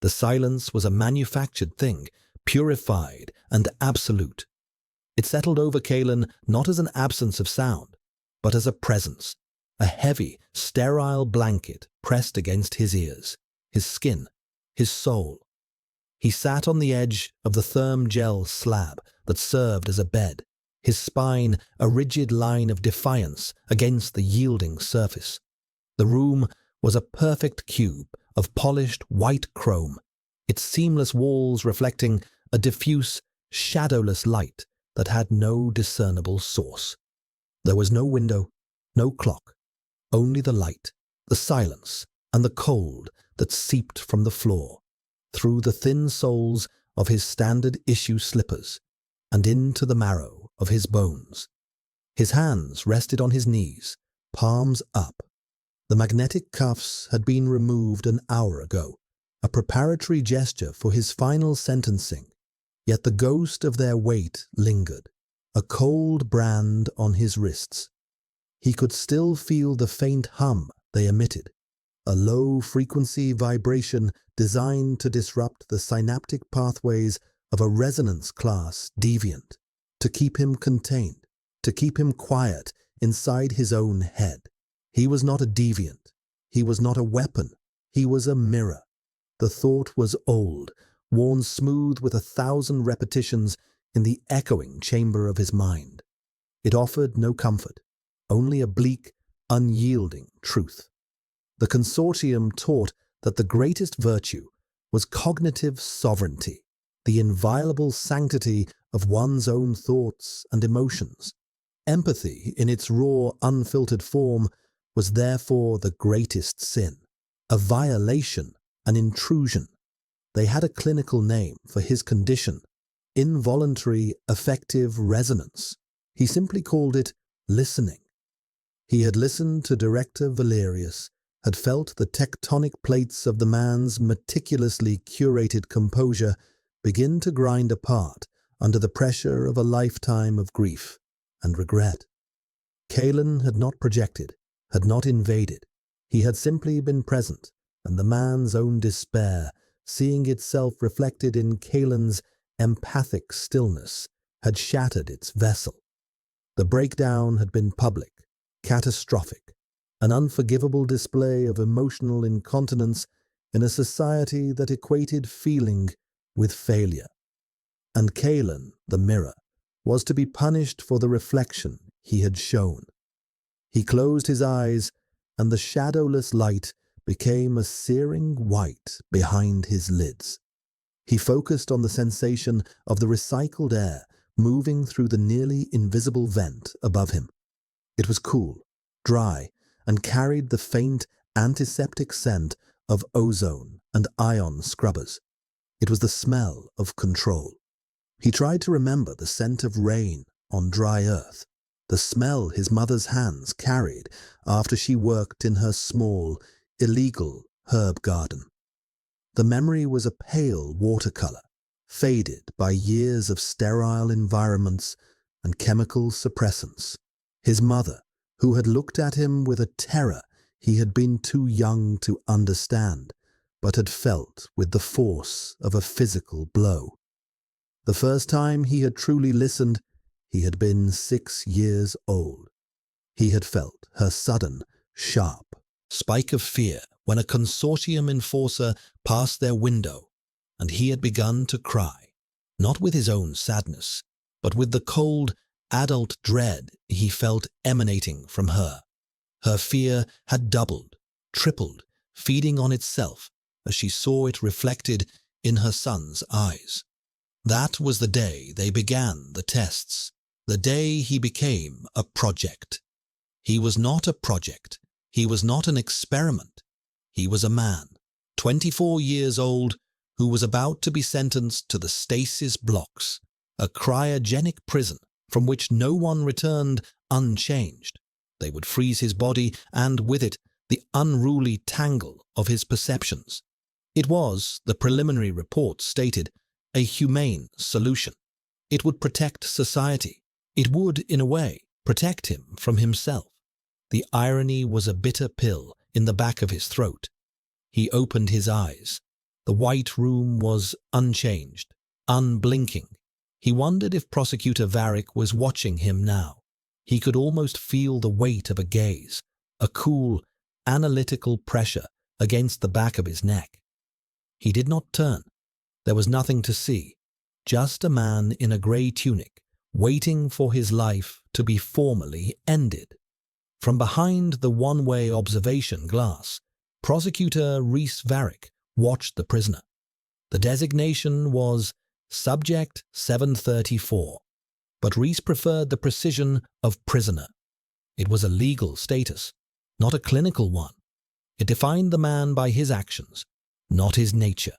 The silence was a manufactured thing, purified and absolute. It settled over Kalen not as an absence of sound, but as a presence, a heavy, sterile blanket pressed against his ears, his skin, his soul. He sat on the edge of the therm gel slab that served as a bed, his spine a rigid line of defiance against the yielding surface. The room was a perfect cube of polished white chrome, its seamless walls reflecting a diffuse, shadowless light that had no discernible source. There was no window, no clock, only the light, the silence, and the cold that seeped from the floor, through the thin soles of his standard-issue slippers, and into the marrow of his bones. His hands rested on his knees, palms up. The magnetic cuffs had been removed an hour ago, a preparatory gesture for his final sentencing, yet the ghost of their weight lingered, a cold brand on his wrists. He could still feel the faint hum they emitted, a low-frequency vibration designed to disrupt the synaptic pathways of a resonance-class deviant, to keep him contained, to keep him quiet inside his own head. He was not a deviant. He was not a weapon. He was a mirror. The thought was old, worn smooth with 1,000 repetitions in the echoing chamber of his mind. It offered no comfort, only a bleak, unyielding truth. The consortium taught that the greatest virtue was cognitive sovereignty, the inviolable sanctity of one's own thoughts and emotions. Empathy, in its raw, unfiltered form, was therefore the greatest sin, a violation, an intrusion. They had a clinical name for his condition, involuntary affective resonance. He simply called it listening. He had listened to Director Valerius, had felt the tectonic plates of the man's meticulously curated composure begin to grind apart under the pressure of a lifetime of grief and regret. Kalen had not projected, had not invaded. He had simply been present, and the man's own despair, seeing itself reflected in Kalen's empathic stillness, had shattered its vessel. The breakdown had been public, catastrophic, an unforgivable display of emotional incontinence in a society that equated feeling with failure. And Kalen, the mirror, was to be punished for the reflection he had shown. He closed his eyes, and the shadowless light became a searing white behind his lids. He focused on the sensation of the recycled air moving through the nearly invisible vent above him. It was cool, dry, and carried the faint antiseptic scent of ozone and ion scrubbers. It was the smell of control. He tried to remember the scent of rain on dry earth, the smell his mother's hands carried after she worked in her small, illegal herb garden. The memory was a pale watercolor, faded by years of sterile environments and chemical suppressants. His mother, who had looked at him with a terror he had been too young to understand, but had felt with the force of a physical blow. The first time he had truly listened, he had been 6 years old. He had felt her sudden, sharp spike of fear when a consortium enforcer passed their window, and he had begun to cry, not with his own sadness, but with the cold, adult dread he felt emanating from her. Her fear had doubled, tripled, feeding on itself as she saw it reflected in her son's eyes. That was the day they began the tests, the day he became a project. He was not a project. He was not an experiment. He was a man, 24 years old, who was about to be sentenced to the stasis blocks, a cryogenic prison from which no one returned unchanged. They would freeze his body and, with it, the unruly tangle of his perceptions. It was, the preliminary report stated, a humane solution. It would protect society. It would, in a way, protect him from himself. The irony was a bitter pill in the back of his throat. He opened his eyes. The white room was unchanged, unblinking. He wondered if Prosecutor Varick was watching him now. He could almost feel the weight of a gaze, a cool, analytical pressure against the back of his neck. He did not turn. There was nothing to see, just a man in a grey tunic, waiting for his life to be formally ended. From behind the one-way observation glass, Prosecutor Rhys Varick watched the prisoner. The designation was Subject 734, but Rhys preferred the precision of prisoner. It was a legal status, not a clinical one. It defined the man by his actions, not his nature,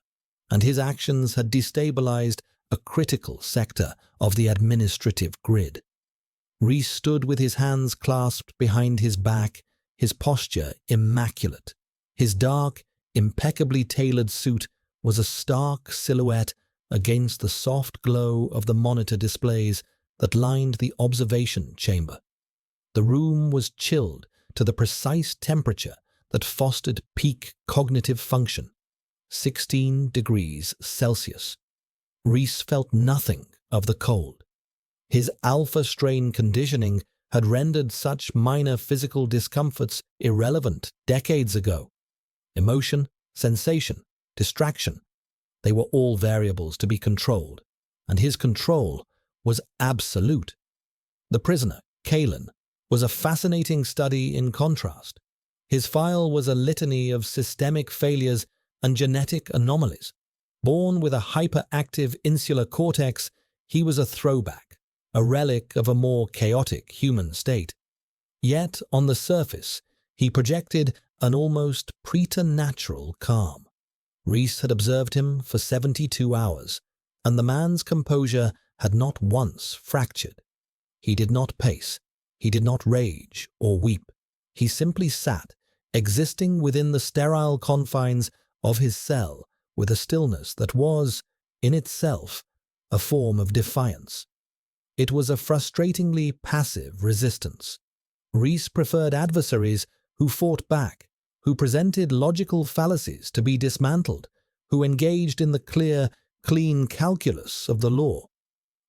and his actions had destabilized a critical sector of the administrative grid. Rhys stood with his hands clasped behind his back, his posture immaculate. His dark, impeccably tailored suit was a stark silhouette against the soft glow of the monitor displays that lined the observation chamber. The room was chilled to the precise temperature that fostered peak cognitive function, 16 degrees Celsius. Rhys felt nothing of the cold. His alpha-strain conditioning had rendered such minor physical discomforts irrelevant decades ago. Emotion, sensation, distraction, they were all variables to be controlled, and his control was absolute. The prisoner, Kalen, was a fascinating study in contrast. His file was a litany of systemic failures and genetic anomalies. Born with a hyperactive insular cortex, he was a throwback, a relic of a more chaotic human state. Yet, on the surface, he projected an almost preternatural calm. Rhys had observed him for 72 hours, and the man's composure had not once fractured. He did not pace, he did not rage or weep. He simply sat, existing within the sterile confines of his cell with a stillness that was, in itself, a form of defiance. It was a frustratingly passive resistance. Rhys preferred adversaries who fought back, who presented logical fallacies to be dismantled, who engaged in the clear, clean calculus of the law.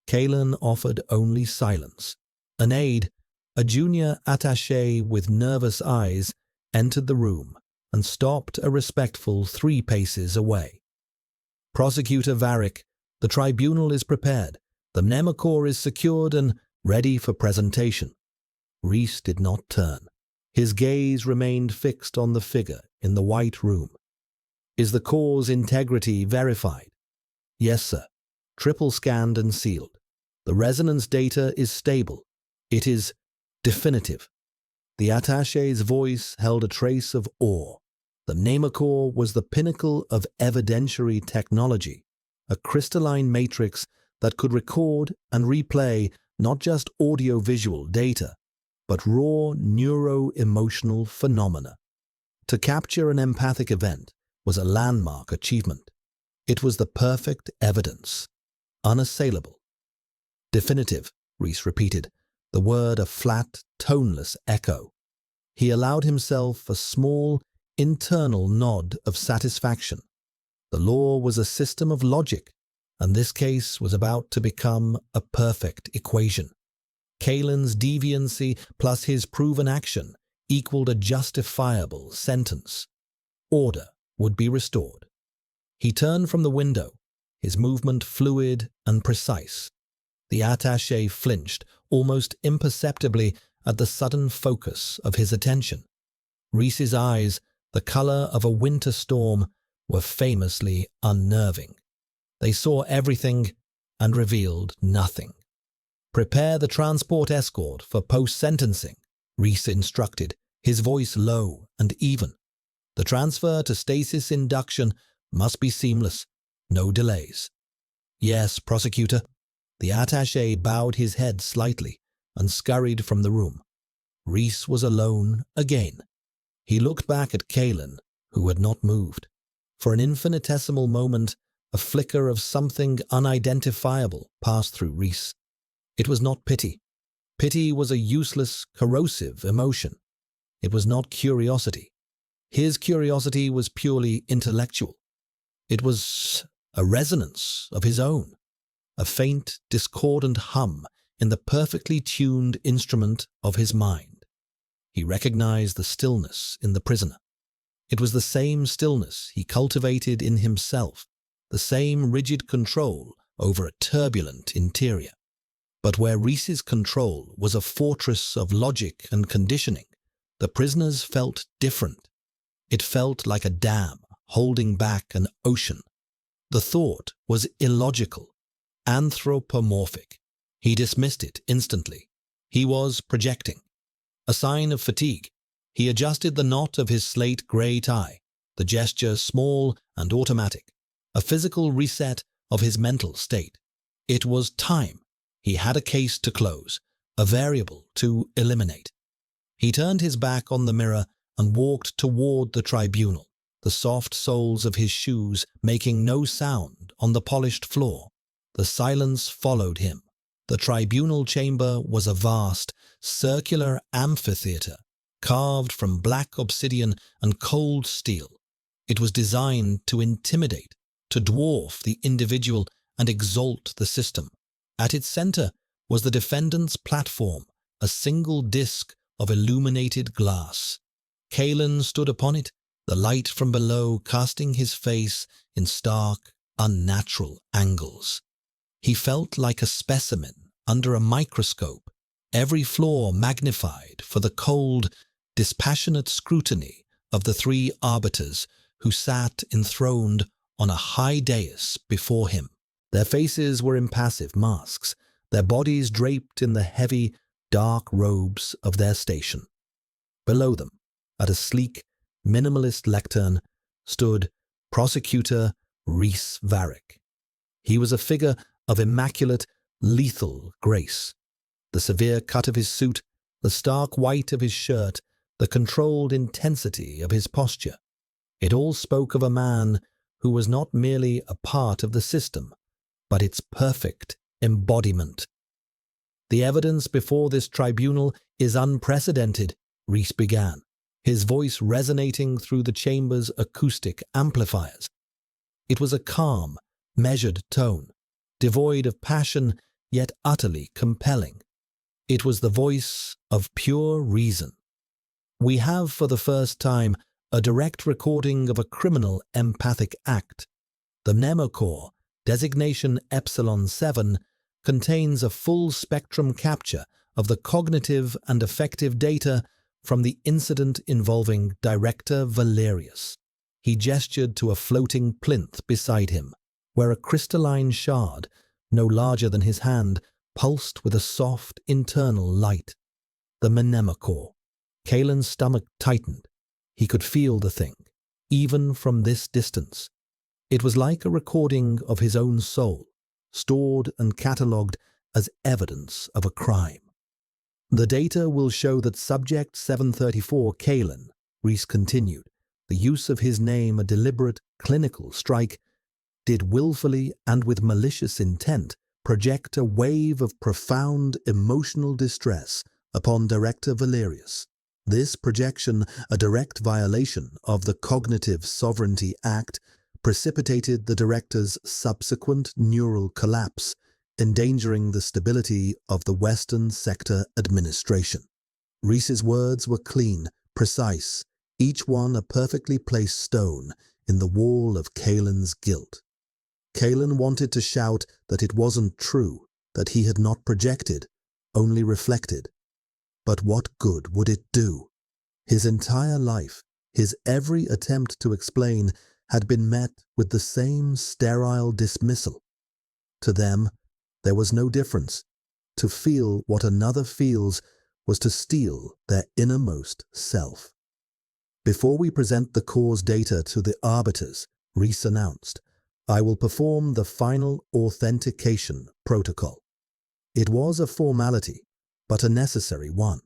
Kalen offered only silence. An aide, a junior attaché with nervous eyes, entered the room and stopped a respectful 3 paces away. Prosecutor Varick, the tribunal is prepared. The Mnemocor is secured and ready for presentation. Rhys did not turn. His gaze remained fixed on the figure in the white room. Is the core's integrity verified? Yes, sir. Triple scanned and sealed. The resonance data is stable. It is definitive. The attaché's voice held a trace of awe. The Mnemocor was the pinnacle of evidentiary technology, a crystalline matrix that could record and replay not just audio-visual data, but raw neuro-emotional phenomena. To capture an empathic event was a landmark achievement. It was the perfect evidence, unassailable. Definitive, Rhys repeated, the word a flat, toneless echo. He allowed himself a small, internal nod of satisfaction. The law was a system of logic, and this case was about to become a perfect equation. Kalen's deviancy plus his proven action equaled a justifiable sentence. Order would be restored. He turned from the window, his movement fluid and precise. The attaché flinched almost imperceptibly at the sudden focus of his attention. Rhys's eyes, the color of a winter storm, were famously unnerving. They saw everything and revealed nothing. Prepare the transport escort for post-sentencing, Rhys instructed, his voice low and even. The transfer to stasis induction must be seamless, no delays. Yes, prosecutor. The attaché bowed his head slightly and scurried from the room. Rhys was alone again. He looked back at Kalen, who had not moved. For an infinitesimal moment, a flicker of something unidentifiable passed through Rhys. It was not pity. Pity was a useless, corrosive emotion. It was not curiosity. His curiosity was purely intellectual. It was a resonance of his own, a faint, discordant hum in the perfectly tuned instrument of his mind. He recognized the stillness in the prisoner. It was the same stillness he cultivated in himself, the same rigid control over a turbulent interior. But where Reese's control was a fortress of logic and conditioning, the prisoners felt different. It felt like a dam holding back an ocean. The thought was illogical, anthropomorphic. He dismissed it instantly. He was projecting. A sign of fatigue. He adjusted the knot of his slate-grey tie, the gesture small and automatic, a physical reset of his mental state. It was time. He had a case to close, a variable to eliminate. He turned his back on the mirror and walked toward the tribunal, the soft soles of his shoes making no sound on the polished floor. The silence followed him. The tribunal chamber was a vast, circular amphitheater, carved from black obsidian and cold steel. It was designed to intimidate, to dwarf the individual and exalt the system. At its center was the defendant's platform, a single disc of illuminated glass. Kalen stood upon it, the light from below casting his face in stark, unnatural angles. He felt like a specimen under a microscope, every flaw magnified for the cold, dispassionate scrutiny of the three arbiters who sat enthroned on a high dais before him. Their faces were impassive masks, their bodies draped in the heavy, dark robes of their station. Below them, at a sleek, minimalist lectern, stood Prosecutor Rhys Varric. He was a figure of immaculate, lethal grace. The severe cut of his suit, the stark white of his shirt, the controlled intensity of his posture. It all spoke of a man who was not merely a part of the system, but its perfect embodiment. "The evidence before this tribunal is unprecedented," Rhys began, his voice resonating through the chamber's acoustic amplifiers. It was a calm, measured tone, devoid of passion, yet utterly compelling. It was the voice of pure reason. "We have for the first time a direct recording of a criminal empathic act. The mnemocore, designation Epsilon 7, contains a full-spectrum capture of the cognitive and affective data from the incident involving Director Valerius." He gestured to a floating plinth beside him, where a crystalline shard, no larger than his hand, pulsed with a soft internal light. The mnemocore. Kalen's stomach tightened. He could feel the thing, even from this distance. It was like a recording of his own soul, stored and catalogued as evidence of a crime. "The data will show that Subject 734 Kalen," Rhys continued, the use of his name a deliberate, clinical strike, "did willfully and with malicious intent project a wave of profound emotional distress upon Director Valerius. This projection, a direct violation of the Cognitive Sovereignty Act, precipitated the director's subsequent neural collapse, endangering the stability of the Western Sector administration." Rhys's words were clean, precise, each one a perfectly placed stone in the wall of Kalen's guilt. Kalen wanted to shout that it wasn't true, that he had not projected, only reflected. But what good would it do? His entire life, his every attempt to explain, had been met with the same sterile dismissal. To them, there was no difference. To feel what another feels was to steal their innermost self. "Before we present the cause data to the arbiters," Rhys announced, "I will perform the final authentication protocol." It was a formality, but a necessary one.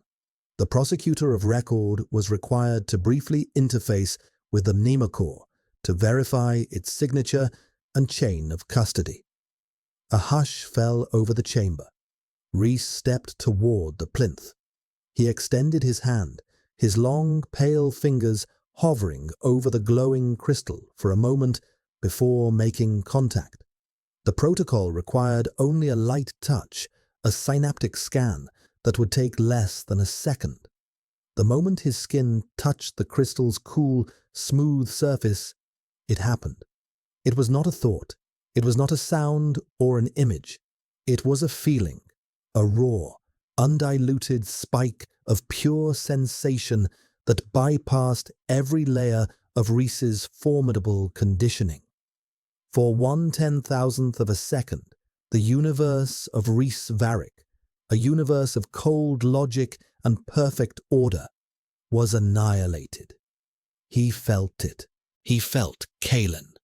The prosecutor of record was required to briefly interface with the mnemocore to verify its signature and chain of custody. A hush fell over the chamber. Rhys stepped toward the plinth. He extended his hand, his long, pale fingers hovering over the glowing crystal for a moment before making contact. The protocol required only a light touch, a synaptic scan that would take less than a second. The moment his skin touched the crystal's cool, smooth surface, it happened. It was not a thought. It was not a sound or an image. It was a feeling, a raw, undiluted spike of pure sensation that bypassed every layer of Reese's formidable conditioning. For 1/10,000th of a second, the universe of Reese Varick, a universe of cold logic and perfect order, was annihilated. He felt it. He felt Kalen.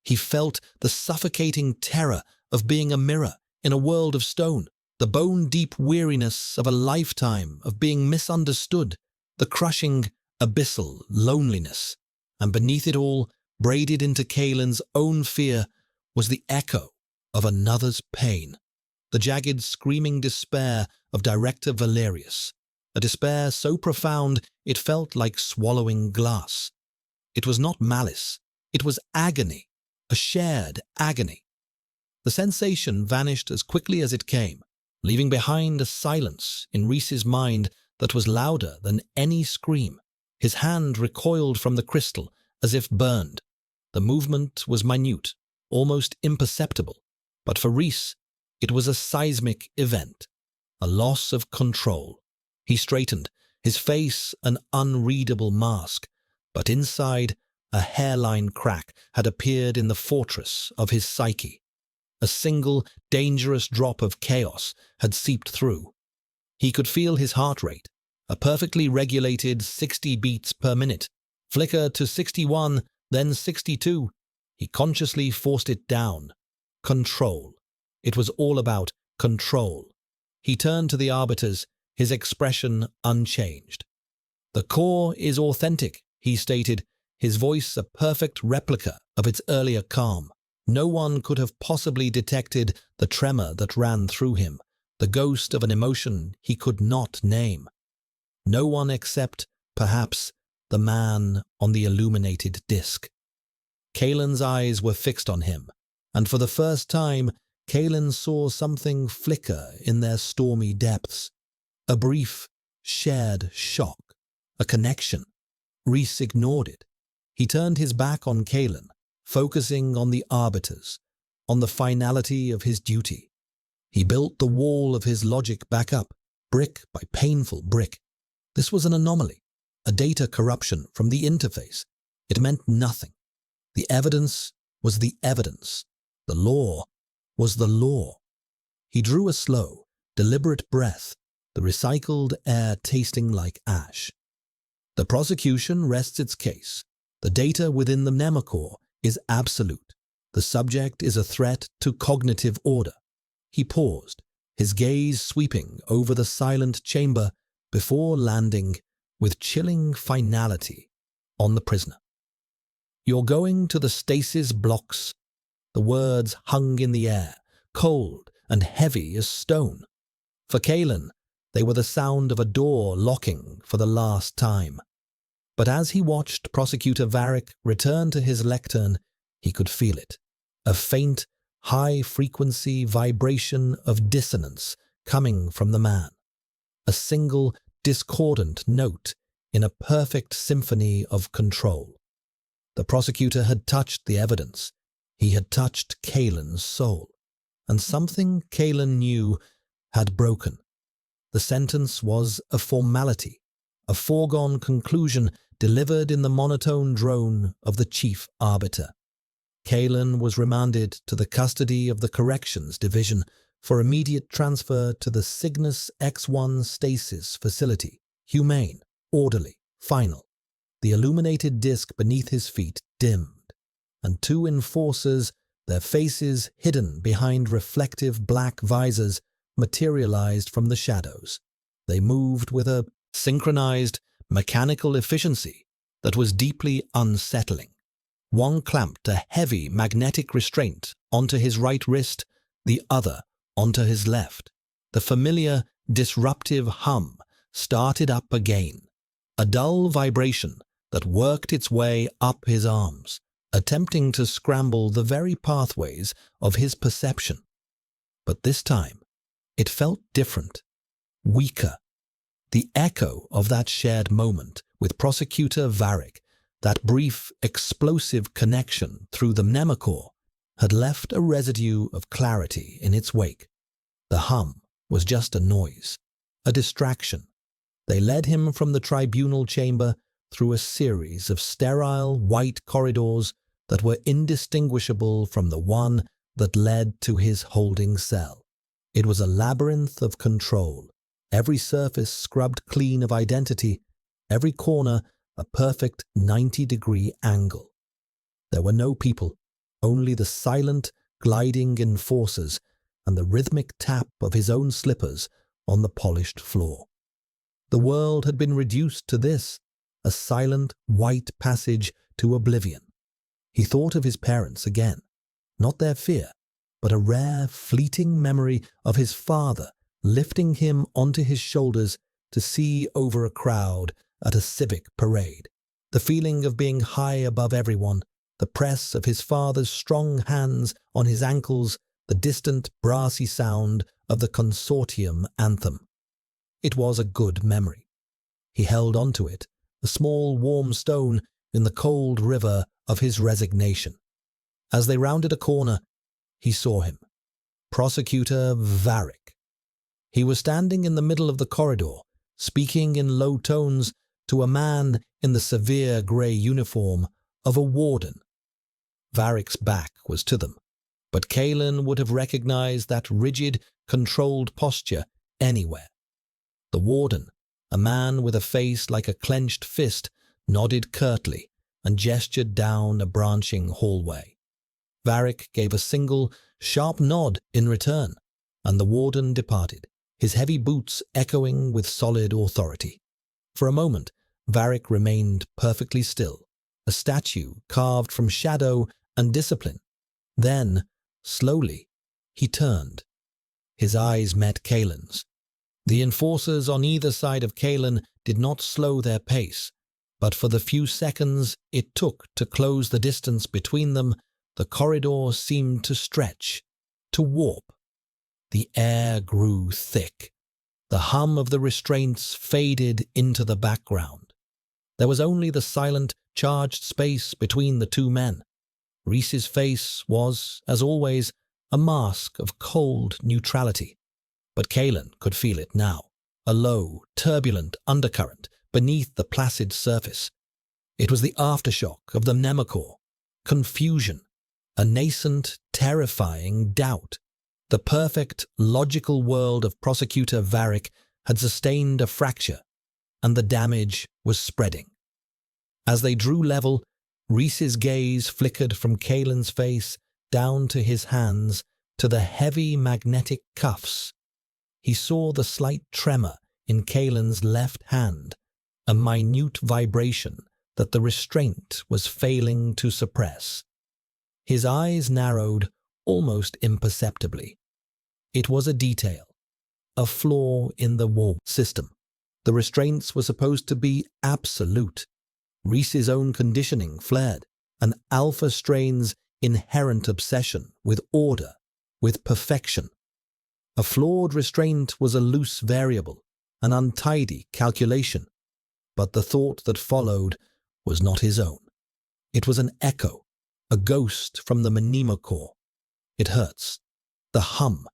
He felt the suffocating terror of being a mirror in a world of stone, the bone-deep weariness of a lifetime of being misunderstood, the crushing, abyssal loneliness, and beneath it all, braided into Kalen's own fear, was the echo of another's pain, the jagged, screaming despair of Director Valerius, a despair so profound it felt like swallowing glass. It was not malice, it was agony, a shared agony. The sensation vanished as quickly as it came, leaving behind a silence in Reese's mind that was louder than any scream. His hand recoiled from the crystal as if burned. The movement was minute, almost imperceptible, but for Reese, it was a seismic event, a loss of control. He straightened, his face an unreadable mask, but inside, a hairline crack had appeared in the fortress of his psyche. A single, dangerous drop of chaos had seeped through. He could feel his heart rate, a perfectly regulated 60 beats per minute, flicker to 61, then 62. He consciously forced it down. Control. It was all about control. He turned to the arbiters, his expression unchanged. "The core is authentic," he stated, his voice a perfect replica of its earlier calm. No one could have possibly detected the tremor that ran through him, the ghost of an emotion he could not name. No one except, perhaps, the man on the illuminated disc. Kalen's eyes were fixed on him, and for the first time, Kalen saw something flicker in their stormy depths. A brief, shared shock, a connection. Reese ignored it. He turned his back on Kalen, focusing on the arbiters, on the finality of his duty. He built the wall of his logic back up, brick by painful brick. This was an anomaly, a data corruption from the interface. It meant nothing. The evidence was the evidence. The law was the law. He drew a slow, deliberate breath, the recycled air tasting like ash. The prosecution rests its case. The data within the Nemacore is absolute. The subject is a threat to cognitive order. He paused, his gaze sweeping over the silent chamber before landing with chilling finality on the prisoner. "You're going to the stasis blocks." The words hung in the air, cold and heavy as stone. For Kalen, they were the sound of a door locking for the last time. But as he watched Prosecutor Varick return to his lectern, he could feel it. A faint, high-frequency vibration of dissonance coming from the man. A single, discordant note in a perfect symphony of control. The prosecutor had touched the evidence. He had touched Kalen's soul. And something Kalen knew had broken. The sentence was a formality, a foregone conclusion delivered in the monotone drone of the chief arbiter. Kalen was remanded to the custody of the Corrections Division for immediate transfer to the Cygnus X1 stasis facility, humane, orderly, final. The illuminated disc beneath his feet dimmed, and two enforcers, their faces hidden behind reflective black visors, materialized from the shadows. They moved with a synchronized, mechanical efficiency that was deeply unsettling. One clamped a heavy magnetic restraint onto his right wrist, the other onto his left. The familiar, disruptive hum started up again, a dull vibration that worked its way up his arms, attempting to scramble the very pathways of his perception. But this time, it felt different, weaker. The echo of that shared moment with Prosecutor Varric, that brief, explosive connection through the mnemocore, had left a residue of clarity in its wake. The hum was just a noise, a distraction. They led him from the tribunal chamber through a series of sterile white corridors that were indistinguishable from the one that led to his holding cell. It was a labyrinth of control, every surface scrubbed clean of identity, every corner a perfect 90-degree angle. There were no people, only the silent, gliding enforcers and the rhythmic tap of his own slippers on the polished floor. The world had been reduced to this, a silent, white passage to oblivion. He thought of his parents again, not their fear, but a rare, fleeting memory of his father lifting him onto his shoulders to see over a crowd at a civic parade. The feeling of being high above everyone, the press of his father's strong hands on his ankles, the distant brassy sound of the consortium anthem. It was a good memory. He held onto it, a small warm stone in the cold river of his resignation. As they rounded a corner, he saw him, Prosecutor Varric. He was standing in the middle of the corridor, speaking in low tones to a man in the severe grey uniform of a warden. Varric's back was to them, but Kalen would have recognized that rigid, controlled posture anywhere. The warden, a man with a face like a clenched fist, nodded curtly and gestured down a branching hallway. Varric gave a single, sharp nod in return, and the warden departed, his heavy boots echoing with solid authority. For a moment, Varric remained perfectly still, a statue carved from shadow and discipline. Then, slowly, he turned. His eyes met Kalen's. The enforcers on either side of Kalen did not slow their pace, but for the few seconds it took to close the distance between them, the corridor seemed to stretch, to warp. The air grew thick. The hum of the restraints faded into the background. There was only the silent, charged space between the two men. Reese's face was, as always, a mask of cold neutrality. But Kalen could feel it now, a low, turbulent undercurrent beneath the placid surface. It was the aftershock of the mnemocore, confusion, a nascent, terrifying doubt. The perfect, logical world of Prosecutor Varric had sustained a fracture, and the damage was spreading. As they drew level, Reese's gaze flickered from Kalen's face down to his hands, to the heavy magnetic cuffs. He saw the slight tremor in Kalen's left hand, a minute vibration that the restraint was failing to suppress. His eyes narrowed almost imperceptibly. It was a detail, a flaw in the wall system. The restraints were supposed to be absolute. Reese's own conditioning flared, an alpha strain's inherent obsession with order, with perfection. A flawed restraint was a loose variable, an untidy calculation, but the thought that followed was not his own. It was an echo, a ghost from the mnemocore. It hurts. The hum.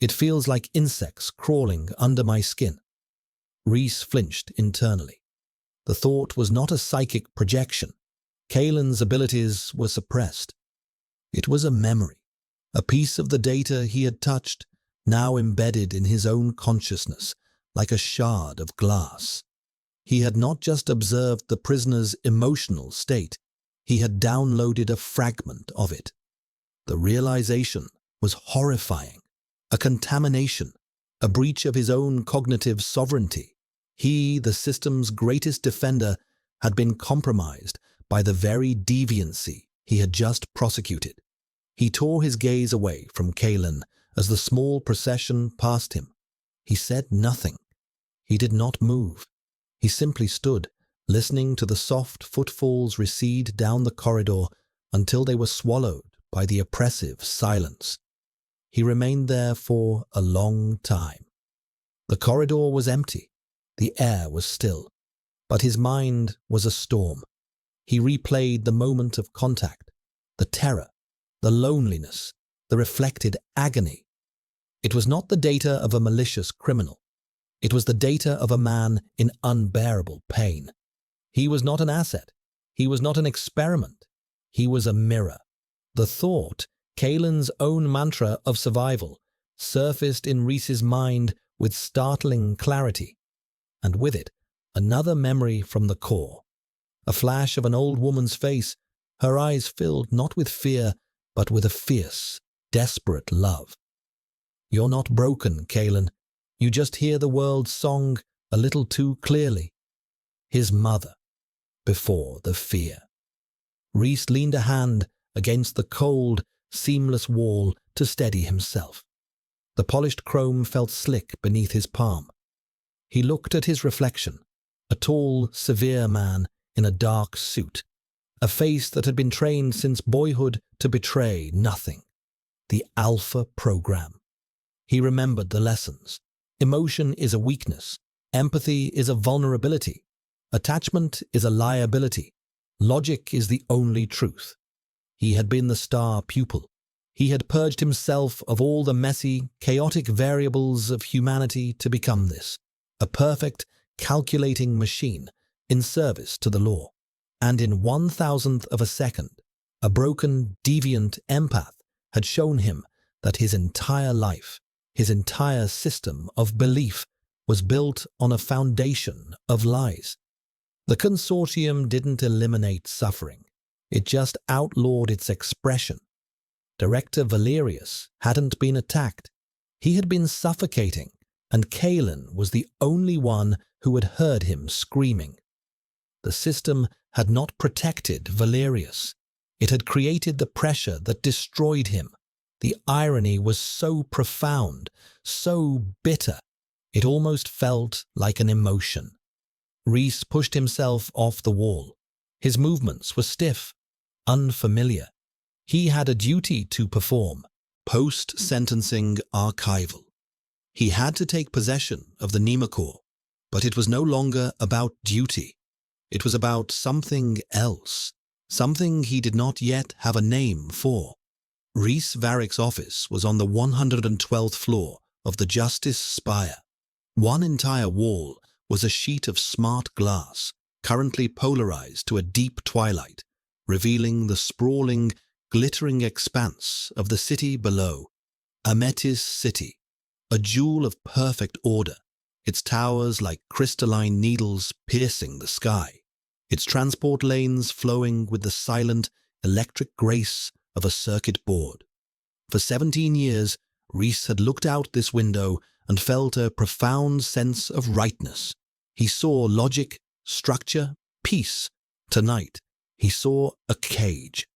It feels like insects crawling under my skin. Reese flinched internally. The thought was not a psychic projection. Kalen's abilities were suppressed. It was a memory, a piece of the data he had touched, now embedded in his own consciousness, like a shard of glass. He had not just observed the prisoner's emotional state, he had downloaded a fragment of it. The realization was horrifying, a contamination, a breach of his own cognitive sovereignty. He, the system's greatest defender, had been compromised by the very deviancy he had just prosecuted. He tore his gaze away from Kalen as the small procession passed him. He said nothing. He did not move. He simply stood, listening to the soft footfalls recede down the corridor until they were swallowed by the oppressive silence. He remained there for a long time. The corridor was empty, the air was still, but his mind was a storm. He replayed the moment of contact, the terror, the loneliness, the reflected agony. It was not the data of a malicious criminal. It was the data of a man in unbearable pain. He was not an asset. He was not an experiment. He was a mirror. The thought, Kalen's own mantra of survival, surfaced in Reese's mind with startling clarity, and with it, another memory from the core. A flash of an old woman's face, her eyes filled not with fear, but with a fierce, desperate love. "You're not broken, Kalen. You just hear the world's song a little too clearly." His mother, before the fear. Reese leaned a hand against the cold, seamless wall to steady himself. The polished chrome felt slick beneath his palm. He looked at his reflection, a tall, severe man in a dark suit, a face that had been trained since boyhood to betray nothing. The Alpha program. He remembered the lessons. Emotion is a weakness. Empathy is a vulnerability. Attachment is a liability. Logic is the only truth. He had been the star pupil. He had purged himself of all the messy, chaotic variables of humanity to become this, a perfect, calculating machine in service to the law. And in 1,000th of a second, a broken, deviant empath had shown him that his entire life, his entire system of belief was built on a foundation of lies. The consortium didn't eliminate suffering. It just outlawed its expression. Director Valerius hadn't been attacked. He had been suffocating, and Kalen was the only one who had heard him screaming. The system had not protected Valerius. It had created the pressure that destroyed him. The irony was so profound, so bitter, it almost felt like an emotion. Reese pushed himself off the wall. His movements were stiff, unfamiliar. He had a duty to perform, post-sentencing archival. He had to take possession of the Nemacor, but it was no longer about duty. It was about something else, something he did not yet have a name for. Reese Varick's office was on the 112th floor of the Justice Spire. One entire wall was a sheet of smart glass, currently polarized to a deep twilight, revealing the sprawling, glittering expanse of the city below. Amethyst City, a jewel of perfect order, its towers like crystalline needles piercing the sky, its transport lanes flowing with the silent, electric grace of a circuit board. For 17 years, Reese had looked out this window and felt a profound sense of rightness. He saw logic, structure, peace. Tonight, he saw a cage,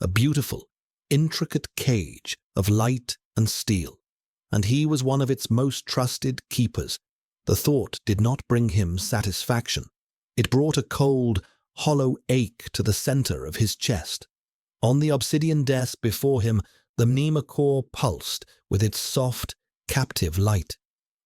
a beautiful, intricate cage of light and steel, and he was one of its most trusted keepers. The thought did not bring him satisfaction. It brought a cold, hollow ache to the center of his chest. On the obsidian desk before him, the Nemacor pulsed with its soft, captive light.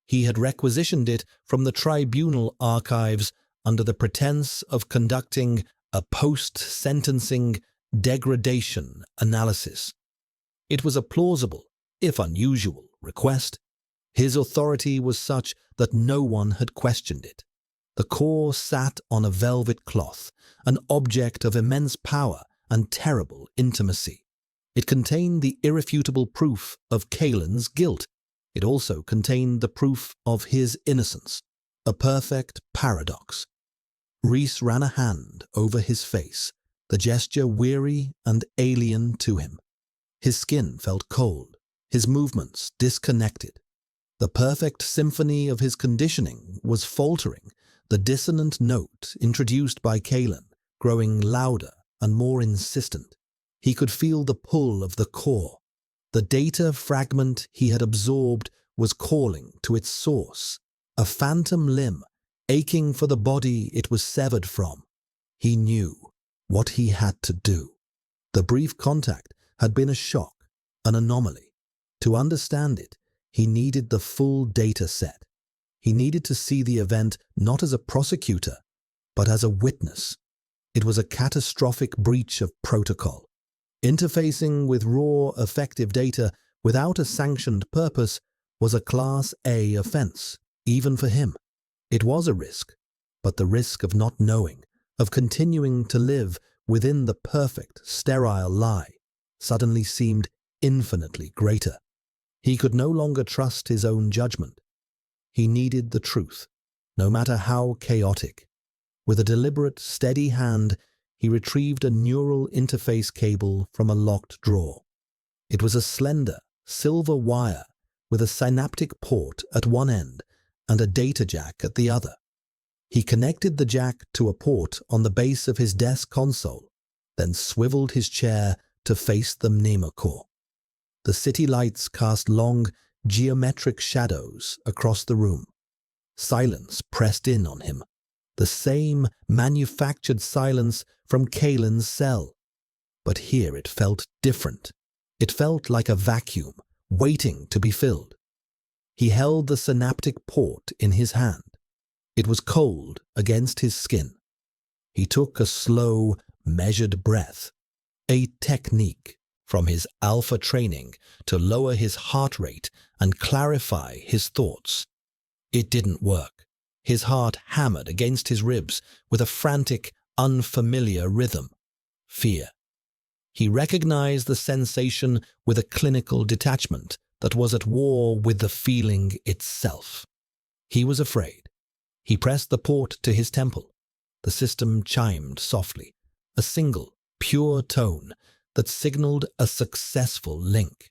He had requisitioned it from the tribunal archives under the pretense of conducting a post-sentencing degradation analysis. It was a plausible, if unusual, request. His authority was such that no one had questioned it. The core sat on a velvet cloth, an object of immense power and terrible intimacy. It contained the irrefutable proof of Kalen's guilt. It also contained the proof of his innocence, a perfect paradox. Reese ran a hand over his face, the gesture weary and alien to him. His skin felt cold, his movements disconnected. The perfect symphony of his conditioning was faltering, the dissonant note introduced by Kalen growing louder and more insistent. He could feel the pull of the core. The data fragment he had absorbed was calling to its source, a phantom limb, aching for the body it was severed from. He knew what he had to do. The brief contact had been a shock, an anomaly. To understand it, he needed the full data set. He needed to see the event not as a prosecutor, but as a witness. It was a catastrophic breach of protocol. Interfacing with raw, effective data without a sanctioned purpose was a Class A offense, even for him. It was a risk, but the risk of not knowing, of continuing to live within the perfect, sterile lie, suddenly seemed infinitely greater. He could no longer trust his own judgment. He needed the truth, no matter how chaotic. With a deliberate, steady hand, he retrieved a neural interface cable from a locked drawer. It was a slender, silver wire with a synaptic port at one end and a data jack at the other. He connected the jack to a port on the base of his desk console, then swiveled his chair to face the Mnema core. The city lights cast long, geometric shadows across the room. Silence pressed in on him. The same manufactured silence from Kalen's cell. But here it felt different. It felt like a vacuum, waiting to be filled. He held the synaptic port in his hand. It was cold against his skin. He took a slow, measured breath, a technique from his alpha training to lower his heart rate and clarify his thoughts. It didn't work. His heart hammered against his ribs with a frantic, unfamiliar rhythm. Fear. He recognized the sensation with a clinical detachment that was at war with the feeling itself. He was afraid. He pressed the port to his temple. The system chimed softly, a single, pure tone that signaled a successful link.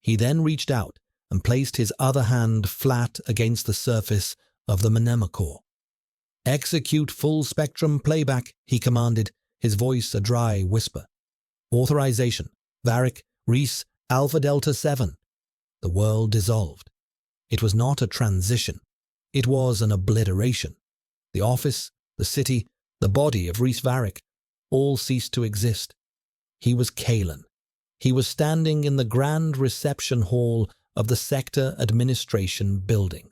He then reached out and placed his other hand flat against the surface of the Mnema core. "Execute full-spectrum playback," he commanded, his voice a dry whisper. "Authorization, Varric, Reese, Alpha Delta 7. The world dissolved. It was not a transition. It was an obliteration. The office, the city, the body of Reese Varric, all ceased to exist. He was Kalen. He was standing in the grand reception hall of the Sector Administration building.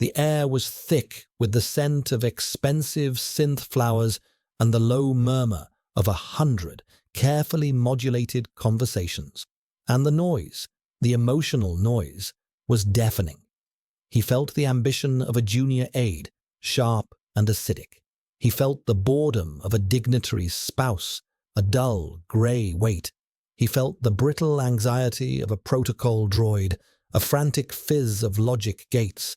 The air was thick with the scent of expensive synth flowers and the low murmur of 100 carefully modulated conversations. And the noise, the emotional noise, was deafening. He felt the ambition of a junior aide, sharp and acidic. He felt the boredom of a dignitary's spouse, a dull, grey weight. He felt the brittle anxiety of a protocol droid, a frantic fizz of logic gates.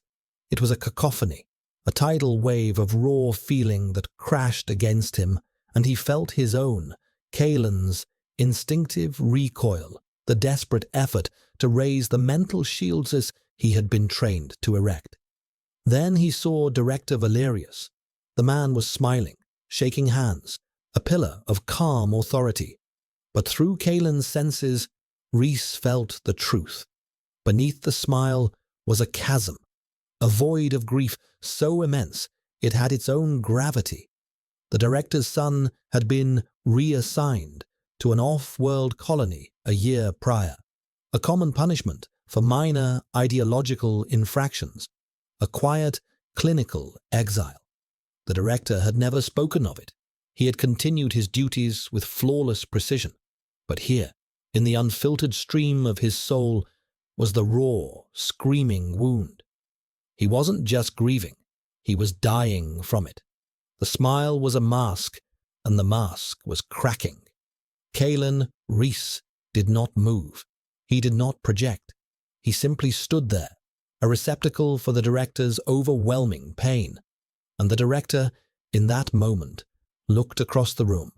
It was a cacophony, a tidal wave of raw feeling that crashed against him, and he felt his own, Kalen's, instinctive recoil, the desperate effort to raise the mental shields as he had been trained to erect. Then he saw Director Valerius. The man was smiling, shaking hands, a pillar of calm authority. But through Kalen's senses, Reese felt the truth. Beneath the smile was a chasm, a void of grief so immense it had its own gravity. The director's son had been reassigned to an off-world colony a year prior, a common punishment for minor ideological infractions, a quiet, clinical exile. The director had never spoken of it. He had continued his duties with flawless precision. But here, in the unfiltered stream of his soul, was the raw, screaming wound. He wasn't just grieving, he was dying from it. The smile was a mask, and the mask was cracking. Kalen Reese did not move. He did not project. He simply stood there, a receptacle for the director's overwhelming pain. And the director, in that moment, looked across the room,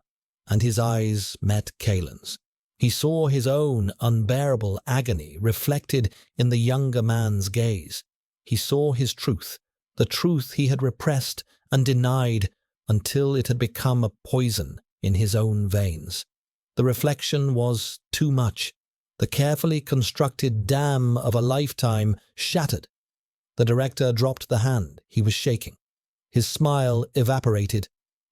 and his eyes met Kalen's. He saw his own unbearable agony reflected in the younger man's gaze. He saw his truth, the truth he had repressed and denied until it had become a poison in his own veins. The reflection was too much. The carefully constructed dam of a lifetime shattered. The director dropped the hand he was shaking. His smile evaporated.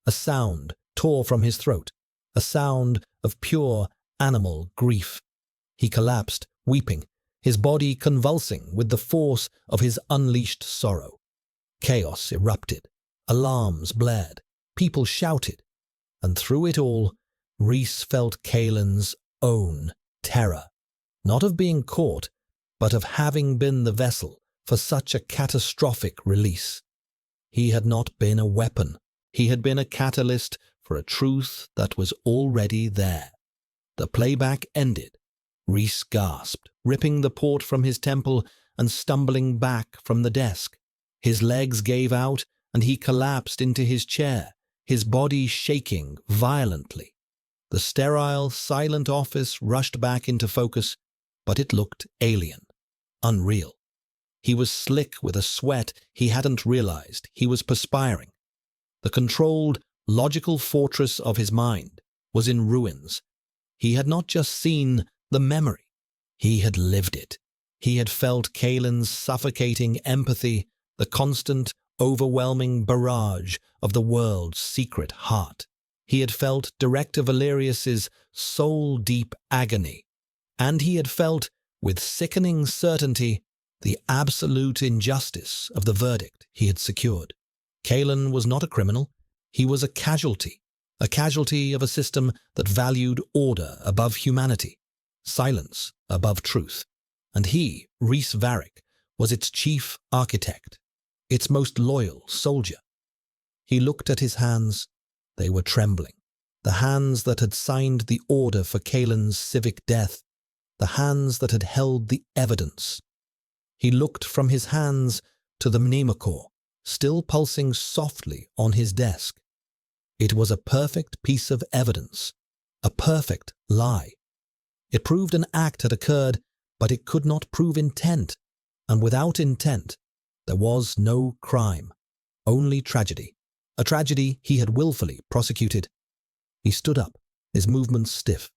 A sound tore from his throat. a sound of pure animal grief. He collapsed, weeping, his body convulsing with the force of his unleashed sorrow. Chaos erupted, alarms blared, people shouted, and through it all, Rhys felt Kaelin's own terror, not of being caught, but of having been the vessel for such a catastrophic release. He had not been a weapon, he had been a catalyst for a truth that was already there. The playback ended. Rhys gasped, ripping the port from his temple and stumbling back from the desk. His legs gave out and he collapsed into his chair, his body shaking violently. The sterile, silent office rushed back into focus, but it looked alien, unreal. He was slick with a sweat he hadn't realized he was perspiring. The controlled, logical fortress of his mind was in ruins. He had not just seen the memory, he had lived it. He had felt Kaelin's suffocating empathy, the constant, overwhelming barrage of the world's secret heart. He had felt Director Valerius's soul-deep agony, and he had felt, with sickening certainty, the absolute injustice of the verdict he had secured. Kaelin was not a criminal, he was a casualty of a system that valued order above humanity, silence above truth, and he, Rhys Varric, was its chief architect, its most loyal soldier. He looked at his hands. They were trembling, the hands that had signed the order for Kaelin's civic death, the hands that had held the evidence. He looked from his hands to the mnemonic, still pulsing softly on his desk. It was a perfect piece of evidence, a perfect lie. It proved an act had occurred, but it could not prove intent, and without intent, there was no crime, only tragedy, a tragedy he had willfully prosecuted. He stood up, his movements stiff.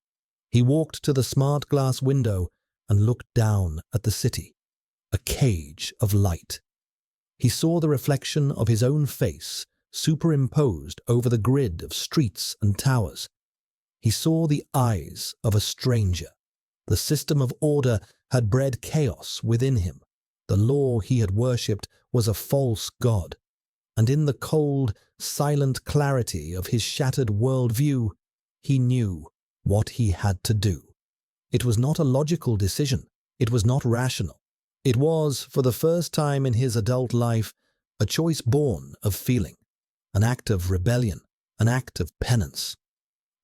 He walked to the smart glass window and looked down at the city, a cage of light. He saw the reflection of his own face superimposed over the grid of streets and towers. He saw the eyes of a stranger. The system of order had bred chaos within him. The law he had worshipped was a false god, and in the cold, silent clarity of his shattered worldview, he knew what he had to do. It was not a logical decision. It was not rational. It was, for the first time in his adult life, a choice born of feeling, an act of rebellion, an act of penance.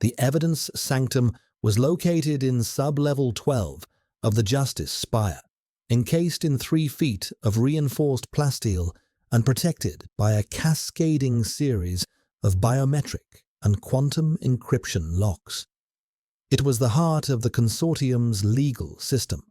The evidence sanctum was located in sub-level 12 of the Justice Spire, encased in 3 feet of reinforced plasteel and protected by a cascading series of biometric and quantum encryption locks. It was the heart of the consortium's legal system,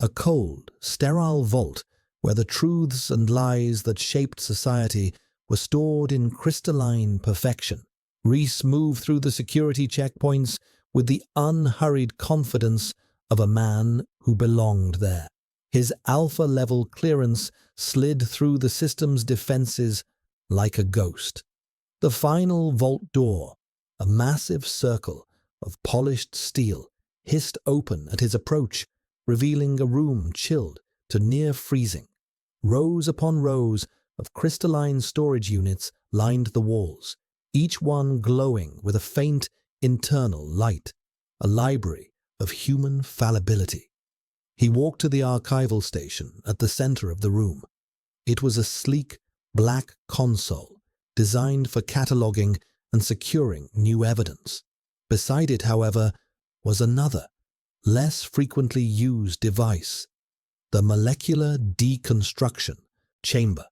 a cold, sterile vault where the truths and lies that shaped society were stored in crystalline perfection. Rhys moved through the security checkpoints with the unhurried confidence of a man who belonged there. His alpha-level clearance slid through the system's defenses like a ghost. The final vault door, a massive circle of polished steel, hissed open at his approach, revealing a room chilled to near freezing. Rows upon rows of crystalline storage units lined the walls, each one glowing with a faint internal light, a library of human fallibility. He walked to the archival station at the center of the room. It was a sleek, black console designed for cataloging and securing new evidence. Beside it, however, was another, less frequently used device, the molecular deconstruction chamber.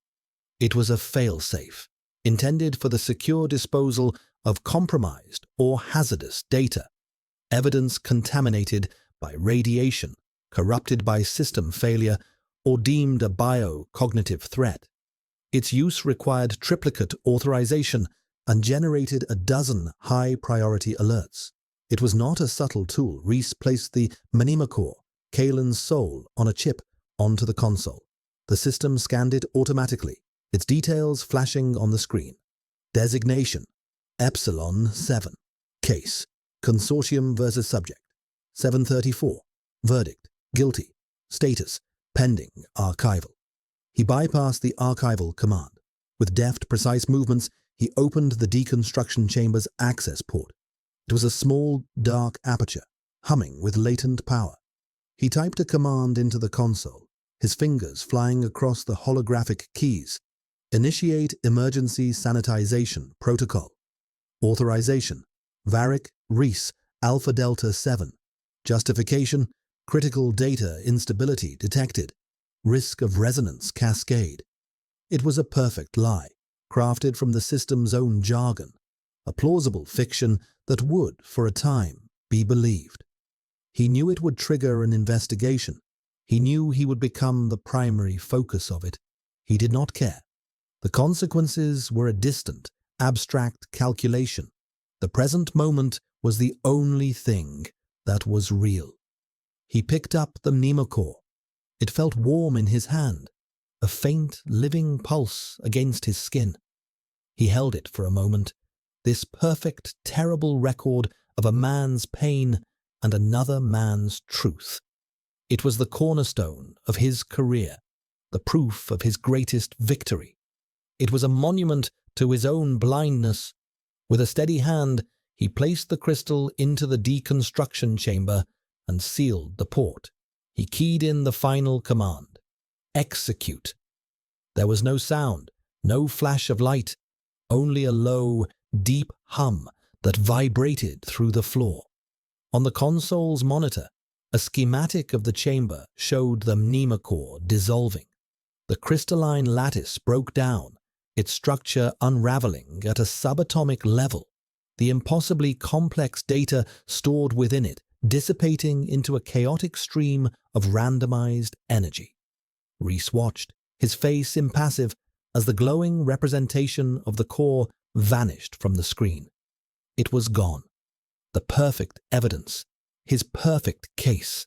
It was a failsafe, intended for the secure disposal of compromised or hazardous data, evidence contaminated by radiation, corrupted by system failure, or deemed a bio-cognitive threat. Its use required triplicate authorization and generated a dozen high-priority alerts. It was not a subtle tool. Rhys placed the mnemonic, Kaelin's soul, on a chip onto the console. The system scanned it automatically, its details flashing on the screen. Designation: Epsilon 7. Case: Consortium versus subject. 734. Verdict. Guilty. Status. Pending. Archival. He bypassed the archival command. With deft, precise movements, he opened the deconstruction chamber's access port. It was a small, dark aperture, humming with latent power. He typed a command into the console, his fingers flying across the holographic keys. Initiate emergency sanitization protocol. Authorization. Varric, Reese, Alpha Delta 7. Justification. Critical data instability detected. Risk of resonance cascade. It was a perfect lie, crafted from the system's own jargon. A plausible fiction that would, for a time, be believed. He knew it would trigger an investigation. He knew he would become the primary focus of it. He did not care. The consequences were a distant, abstract calculation. The present moment was the only thing that was real. He picked up the mnemocore. It felt warm in his hand, a faint, living pulse against his skin. He held it for a moment, this perfect, terrible record of a man's pain and another man's truth. It was the cornerstone of his career, the proof of his greatest victory. It was a monument to his own blindness. With a steady hand, he placed the crystal into the deconstruction chamber and sealed the port. He keyed in the final command. Execute. There was no sound, no flash of light, only a low, deep hum that vibrated through the floor. On the console's monitor, a schematic of the chamber showed the mnemocore dissolving. The crystalline lattice broke down, its structure unraveling at a subatomic level, the impossibly complex data stored within it dissipating into a chaotic stream of randomized energy. Reese watched, his face impassive, as the glowing representation of the core vanished from the screen. It was gone. The perfect evidence, his perfect case,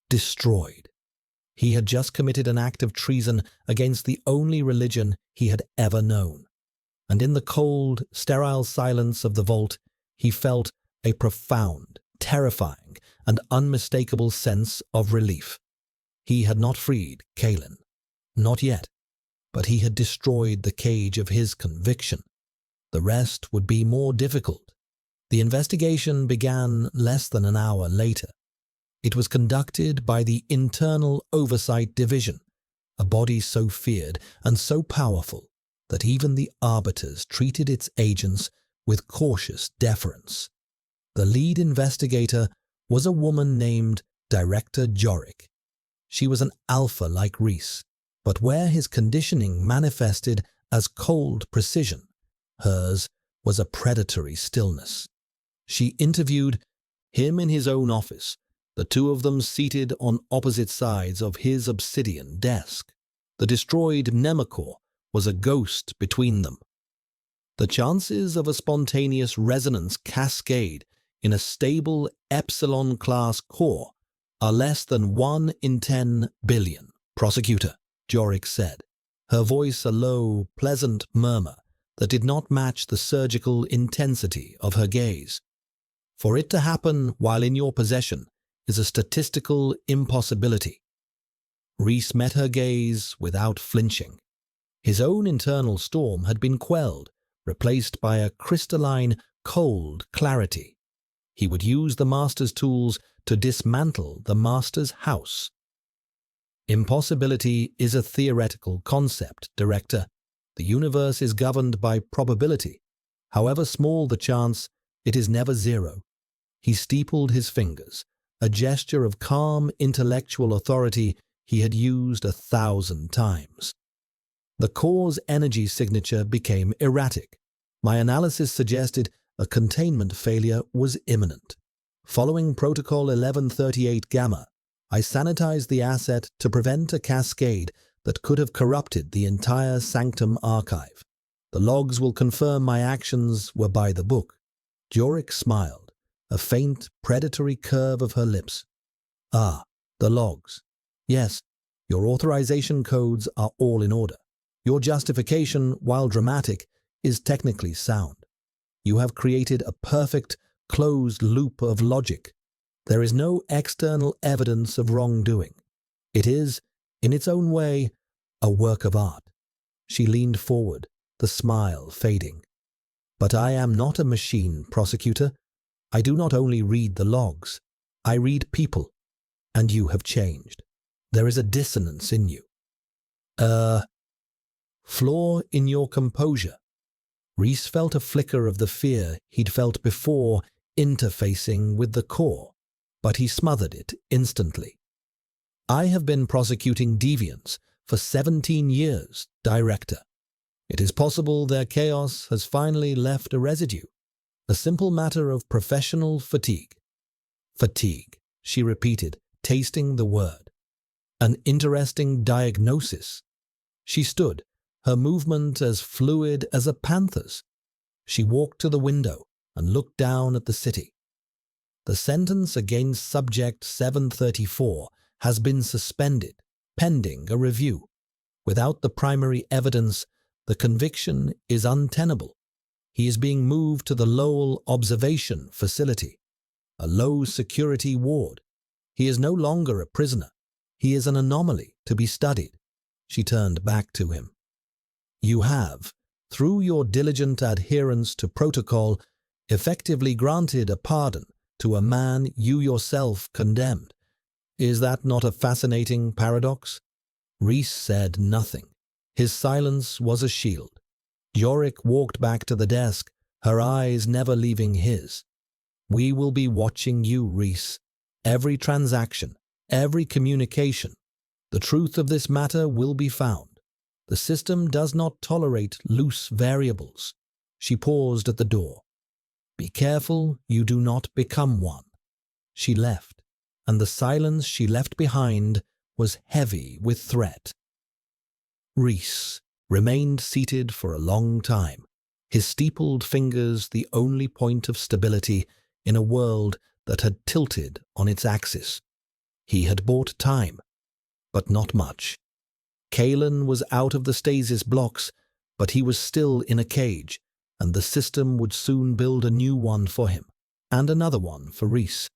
destroyed. He had just committed an act of treason against the only religion he had ever known. And in the cold, sterile silence of the vault, he felt a profound, terrifying, and unmistakable sense of relief. He had not freed Kaelin. Not yet. But he had destroyed the cage of his conviction. The rest would be more difficult. The investigation began less than an hour later. It was conducted by the Internal Oversight Division, a body so feared and so powerful that even the arbiters treated its agents with cautious deference. The lead investigator was a woman named Director Jorik. She was an alpha like Reese, but where his conditioning manifested as cold precision, hers was a predatory stillness. She interviewed him in his own office, the two of them seated on opposite sides of his obsidian desk. The destroyed mnemocore was a ghost between them. The chances of a spontaneous resonance cascade in a stable Epsilon-class core are less than 1 in 10 billion. Prosecutor, Jorik said, her voice a low, pleasant murmur that did not match the surgical intensity of her gaze. For it to happen while in your possession is a statistical impossibility. Reese met her gaze without flinching. His own internal storm had been quelled, replaced by a crystalline, cold clarity. He would use the Master's tools to dismantle the Master's house. Impossibility is a theoretical concept, Director. The universe is governed by probability. However small the chance, it is never zero. He steepled his fingers, a gesture of calm intellectual authority he had used 1,000 times. The core's energy signature became erratic. My analysis suggested a containment failure was imminent. Following Protocol 1138 Gamma, I sanitized the asset to prevent a cascade that could have corrupted the entire Sanctum archive. The logs will confirm my actions were by the book. Jorik smiled, a faint, predatory curve of her lips. Ah, the logs. Yes, your authorization codes are all in order. Your justification, while dramatic, is technically sound. You have created a perfect, closed loop of logic. There is no external evidence of wrongdoing. It is, in its own way, a work of art. She leaned forward, the smile fading. But I am not a machine, Prosecutor. I do not only read the logs. I read people. And you have changed. There is a dissonance in you. Flaw in your composure. Reese felt a flicker of the fear he'd felt before interfacing with the core, but he smothered it instantly. I have been prosecuting deviants for 17 years, Director. It is possible their chaos has finally left a residue, a simple matter of professional fatigue. Fatigue, she repeated, tasting the word. An interesting diagnosis. She stood, her movement as fluid as a panther's. She walked to the window and looked down at the city. The sentence against Subject 734 has been suspended, pending a review. Without the primary evidence, the conviction is untenable. He is being moved to the Lowell Observation Facility, a low-security ward. He is no longer a prisoner. He is an anomaly to be studied. She turned back to him. You have, through your diligent adherence to protocol, effectively granted a pardon to a man you yourself condemned. Is that not a fascinating paradox? Reese said nothing. His silence was a shield. Yorick walked back to the desk, her eyes never leaving his. We will be watching you, Reese. Every transaction, every communication. The truth of this matter will be found. The system does not tolerate loose variables. She paused at the door. Be careful you do not become one. She left, and the silence she left behind was heavy with threat. Reese remained seated for a long time, his steepled fingers the only point of stability in a world that had tilted on its axis. He had bought time, but not much. Kalen was out of the stasis blocks, but he was still in a cage, and the system would soon build a new one for him, and another one for Reese.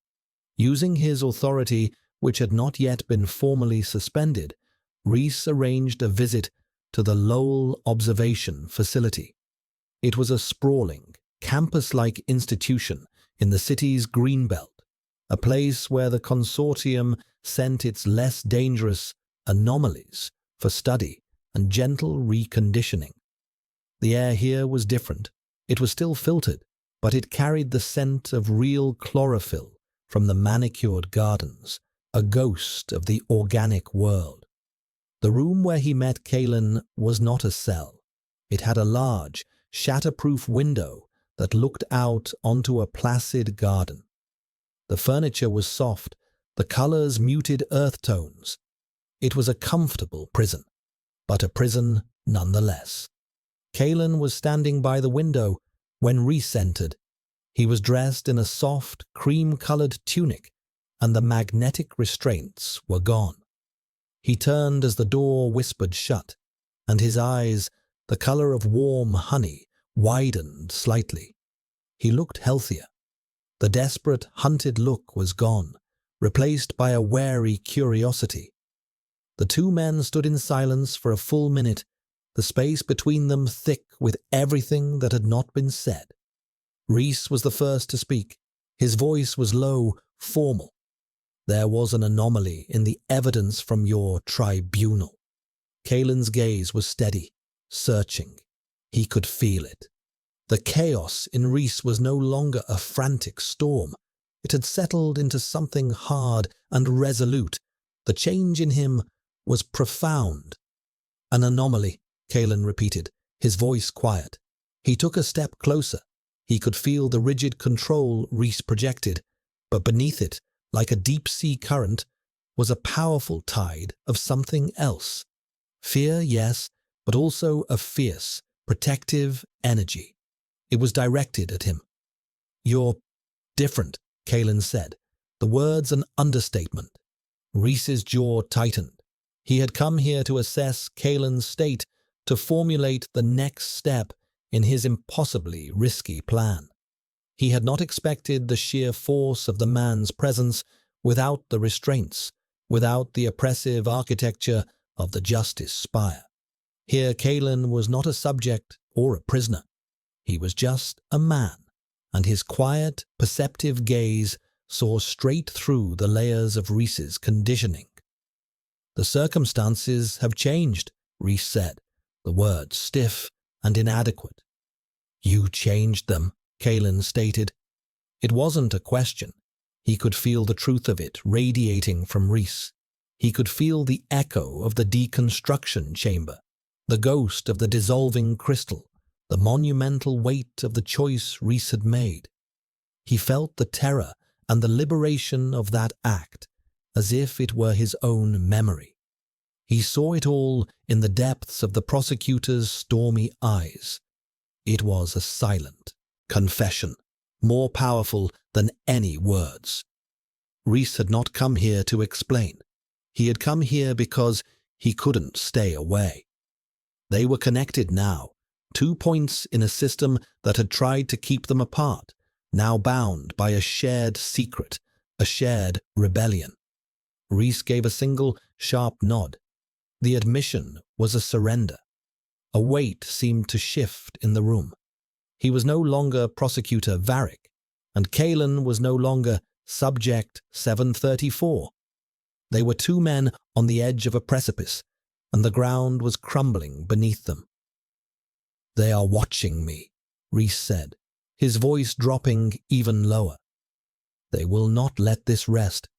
Using his authority, which had not yet been formally suspended, Reese arranged a visit to the Lowell Observation Facility. It was a sprawling, campus-like institution in the city's greenbelt, a place where the consortium sent its less dangerous anomalies for study and gentle reconditioning. The air here was different. It was still filtered, but it carried the scent of real chlorophyll from the manicured gardens, a ghost of the organic world. The room where he met Kalen was not a cell. It had a large, shatterproof window that looked out onto a placid garden. The furniture was soft, the colors muted earth tones. It was a comfortable prison, but a prison nonetheless. Kalen was standing by the window when Reese entered. He was dressed in a soft, cream-colored tunic, and the magnetic restraints were gone. He turned as the door whispered shut, and his eyes, the color of warm honey, widened slightly. He looked healthier. The desperate, hunted look was gone, replaced by a wary curiosity. The two men stood in silence for a full minute, the space between them thick with everything that had not been said. Reese was the first to speak. His voice was low, formal. There was an anomaly in the evidence from your tribunal. Kalen's gaze was steady, searching. He could feel it. The chaos in Reese was no longer a frantic storm. It had settled into something hard and resolute. The change in him was profound. An anomaly, Kalen repeated, his voice quiet. He took a step closer. He could feel the rigid control Reese projected, but beneath it, like a deep-sea current, was a powerful tide of something else. Fear, yes, but also a fierce, protective energy. It was directed at him. You're different, Kalen said, the words an understatement. Reese's jaw tightened. He had come here to assess Kalen's state, to formulate the next step in his impossibly risky plan. He had not expected the sheer force of the man's presence without the restraints, without the oppressive architecture of the justice spire. Here Kalen was not a subject or a prisoner. He was just a man, and his quiet, perceptive gaze saw straight through the layers of Reese's conditioning. "The circumstances have changed," Reese said, the words stiff and inadequate. "You changed them," Kalen stated. It wasn't a question. He could feel the truth of it radiating from Reese. He could feel the echo of the deconstruction chamber, the ghost of the dissolving crystal, the monumental weight of the choice Reese had made. He felt the terror and the liberation of that act, as if it were his own memory. He saw it all in the depths of the prosecutor's stormy eyes. It was a silent confession, more powerful than any words. Reese had not come here to explain. He had come here because he couldn't stay away. They were connected now, 2 points in a system that had tried to keep them apart, now bound by a shared secret, a shared rebellion. Reese gave a single, sharp nod. The admission was a surrender. A weight seemed to shift in the room. He was no longer Prosecutor Varick, and Kalen was no longer Subject 734. They were 2 men on the edge of a precipice, and the ground was crumbling beneath them. "They are watching me," Reese said, his voice dropping even lower. "They will not let this rest.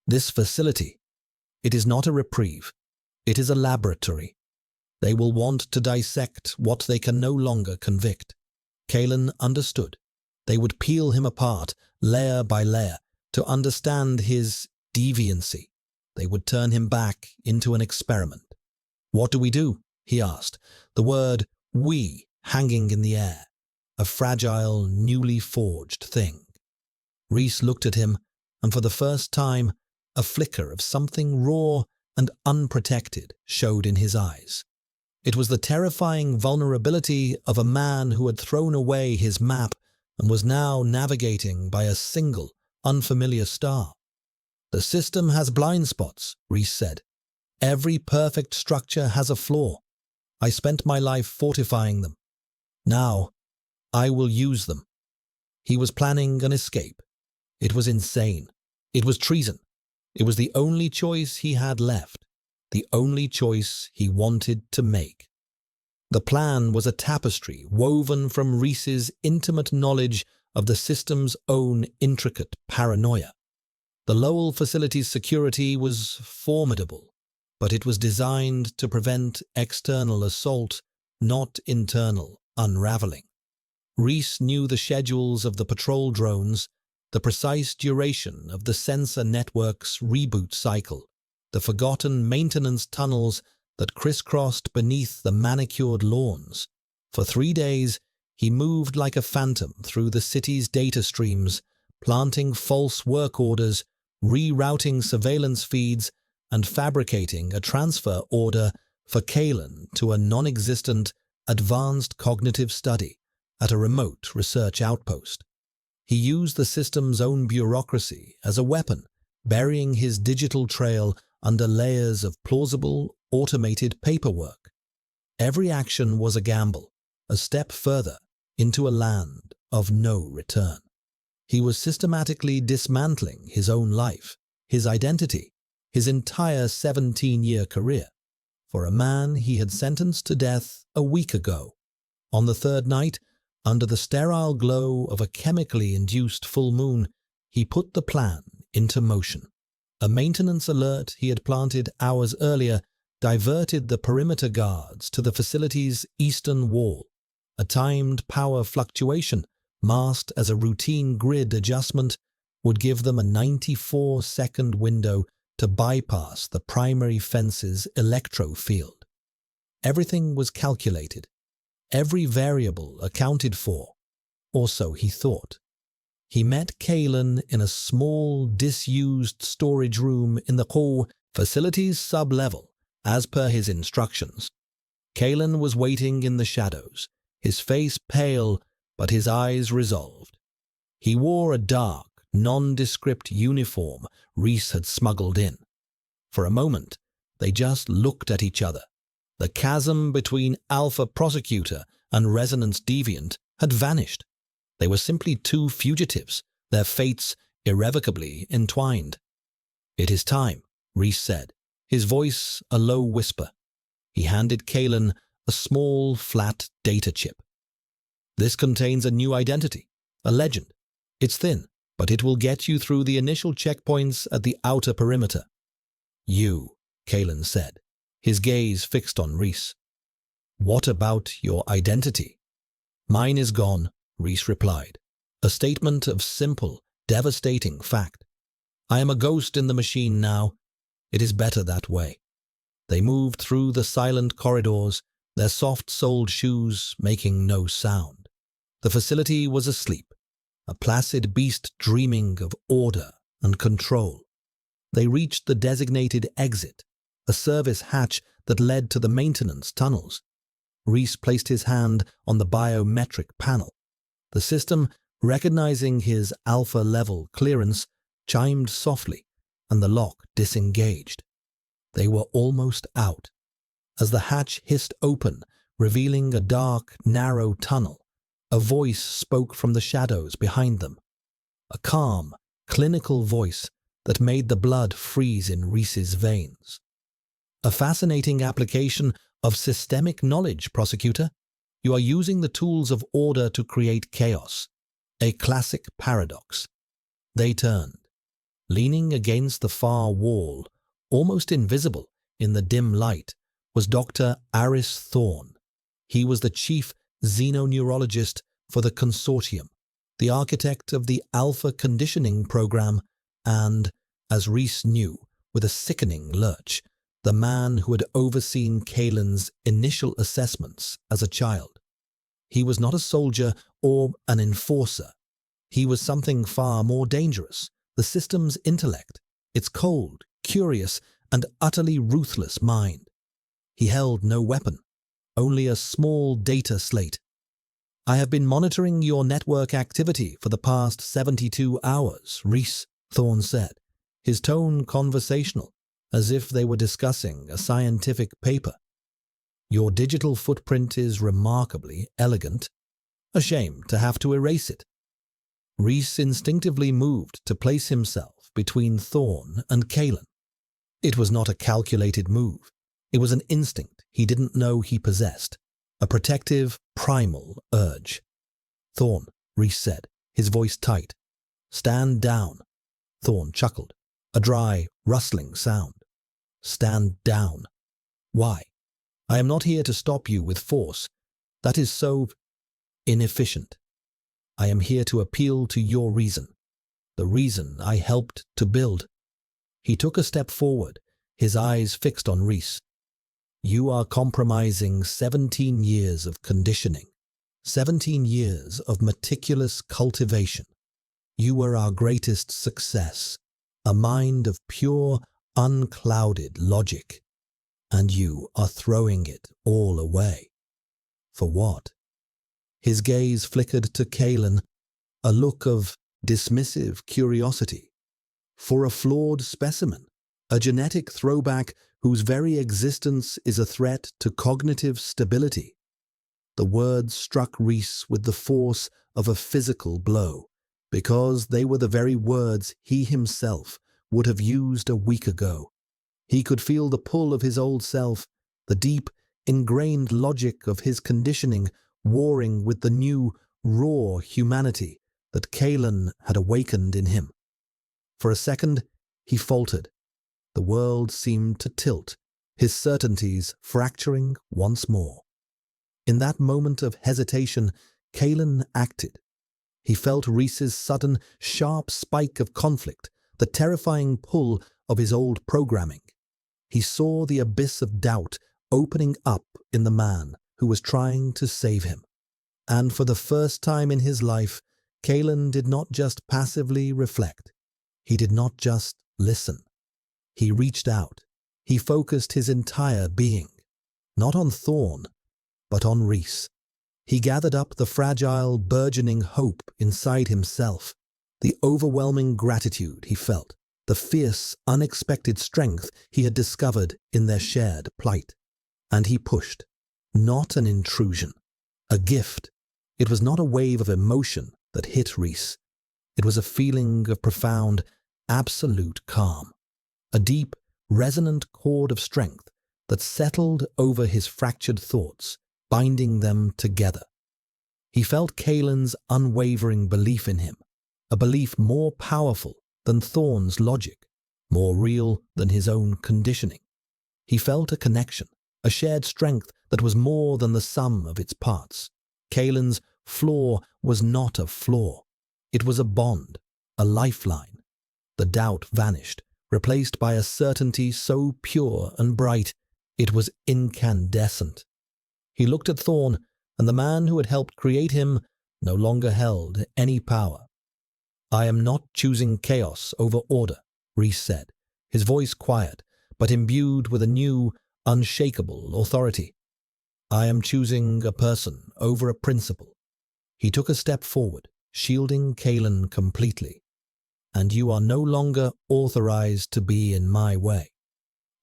This facility, it is not a reprieve. It is a laboratory. They will want to dissect what they can no longer convict." Kalen understood. They would peel him apart, layer by layer, to understand his deviancy. They would turn him back into an experiment. "What do we do?" he asked, the word "we" hanging in the air, a fragile, newly forged thing. Reese looked at him, and for the first time, a flicker of something raw and unprotected showed in his eyes. It was the terrifying vulnerability of a man who had thrown away his map and was now navigating by a single, unfamiliar star. "The system has blind spots," Reese said. "Every perfect structure has a flaw. I spent my life fortifying them. Now, I will use them." He was planning an escape. It was insane. It was treason. It was the only choice he had left, the only choice he wanted to make. The plan was a tapestry woven from Reese's intimate knowledge of the system's own intricate paranoia. The Lowell facility's security was formidable, but it was designed to prevent external assault, not internal unraveling. Reese knew the schedules of the patrol drones, the precise duration of the sensor network's reboot cycle, the forgotten maintenance tunnels that crisscrossed beneath the manicured lawns. For 3 days, he moved like a phantom through the city's data streams, planting false work orders, rerouting surveillance feeds, and fabricating a transfer order for Kalen to a non-existent advanced cognitive study at a remote research outpost. He used the system's own bureaucracy as a weapon, burying his digital trail under layers of plausible, automated paperwork. Every action was a gamble, a step further into a land of no return. He was systematically dismantling his own life, his identity, his entire 17-year career. For a man he had sentenced to death a week ago. On the 3rd night, under the sterile glow of a chemically induced full moon, he put the plan into motion. A maintenance alert he had planted hours earlier diverted the perimeter guards to the facility's eastern wall. A timed power fluctuation, masked as a routine grid adjustment, would give them a 94-second window to bypass the primary fence's electro field. Everything was calculated, every variable accounted for, or so he thought. He met Kalen in a small, disused storage room in the hall, facility's sub-level, as per his instructions. Kalen was waiting in the shadows, his face pale but his eyes resolved. He wore a dark, nondescript uniform Reese had smuggled in. For a moment, they just looked at each other. The chasm between Alpha Prosecutor and Resonance Deviant had vanished. They were simply two fugitives, their fates irrevocably entwined. "It is time," Reese said, his voice a low whisper. He handed Kalen a small, flat data chip. "This contains a new identity, a legend. It's thin, but it will get you through the initial checkpoints at the outer perimeter." "You," Kalen said, his gaze fixed on Reese. "What about your identity?" "Mine is gone," Reese replied, a statement of simple, devastating fact. "I am a ghost in the machine now. It is better that way." They moved through the silent corridors, their soft-soled shoes making no sound. The facility was asleep, a placid beast dreaming of order and control. They reached the designated exit, a service hatch that led to the maintenance tunnels. Reese placed his hand on the biometric panel. The system, recognizing his alpha-level clearance, chimed softly, and the lock disengaged. They were almost out. As the hatch hissed open, revealing a dark, narrow tunnel, a voice spoke from the shadows behind them. A calm, clinical voice that made the blood freeze in Reese's veins. "A fascinating application of systemic knowledge, Prosecutor. You are using the tools of order to create chaos. A classic paradox." They turned. Leaning against the far wall, almost invisible in the dim light, was Dr. Aris Thorne. He was the chief xenoneurologist for the consortium, the architect of the Alpha Conditioning Program, and, as Reese knew with a sickening lurch, the man who had overseen Kalen's initial assessments as a child. He was not a soldier or an enforcer. He was something far more dangerous, the system's intellect, its cold, curious, and utterly ruthless mind. He held no weapon, only a small data slate. "I have been monitoring your network activity for the past 72 hours, Reese," Thorne said, his tone conversational, as if they were discussing a scientific paper. "Your digital footprint is remarkably elegant. A shame to have to erase it." Reese instinctively moved to place himself between Thorne and Kalen. It was not a calculated move. It was an instinct he didn't know he possessed, a protective, primal urge. "Thorne," Reese said, his voice tight. "Stand down." Thorne chuckled, a dry, rustling sound. "Stand down." "Why?" "I am not here to stop you with force. That is so inefficient. I am here to appeal to your reason, the reason I helped to build." He took a step forward, his eyes fixed on Reese. "You are compromising 17 years of conditioning, 17 years of meticulous cultivation. You were our greatest success, a mind of pure, unclouded logic, and you are throwing it all away. For what?" His gaze flickered to Kalen, a look of dismissive curiosity. "For a flawed specimen, a genetic throwback whose very existence is a threat to cognitive stability." The words struck Reese with the force of a physical blow, because they were the very words he himself would have used a week ago. He could feel the pull of his old self, the deep, ingrained logic of his conditioning warring with the new, raw humanity that Kalen had awakened in him. For a second, he faltered. The world seemed to tilt, his certainties fracturing once more. In that moment of hesitation, Kalen acted. He felt Reese's sudden, sharp spike of conflict, the terrifying pull of his old programming. He saw the abyss of doubt opening up in the man who was trying to save him. And for the first time in his life, Kalen did not just passively reflect. He did not just listen. He reached out. He focused his entire being, not on Thorne, but on Reese. He gathered up the fragile, burgeoning hope inside himself, the overwhelming gratitude he felt, the fierce, unexpected strength he had discovered in their shared plight. And he pushed. Not an intrusion, a gift. It was not a wave of emotion that hit Rhys. It was a feeling of profound, absolute calm, a deep, resonant chord of strength that settled over his fractured thoughts, binding them together. He felt Kaelin's unwavering belief in him, a belief more powerful than Thorn's logic, more real than his own conditioning. He felt a connection, a shared strength that was more than the sum of its parts. Kaelin's flaw was not a flaw. It was a bond, a lifeline. The doubt vanished, replaced by a certainty so pure and bright, it was incandescent. He looked at Thorn, and the man who had helped create him no longer held any power. "I am not choosing chaos over order," Rhys said, his voice quiet, but imbued with a new, unshakable authority. "I am choosing a person over a principle." He took a step forward, shielding Kaelin completely. "And you are no longer authorized to be in my way."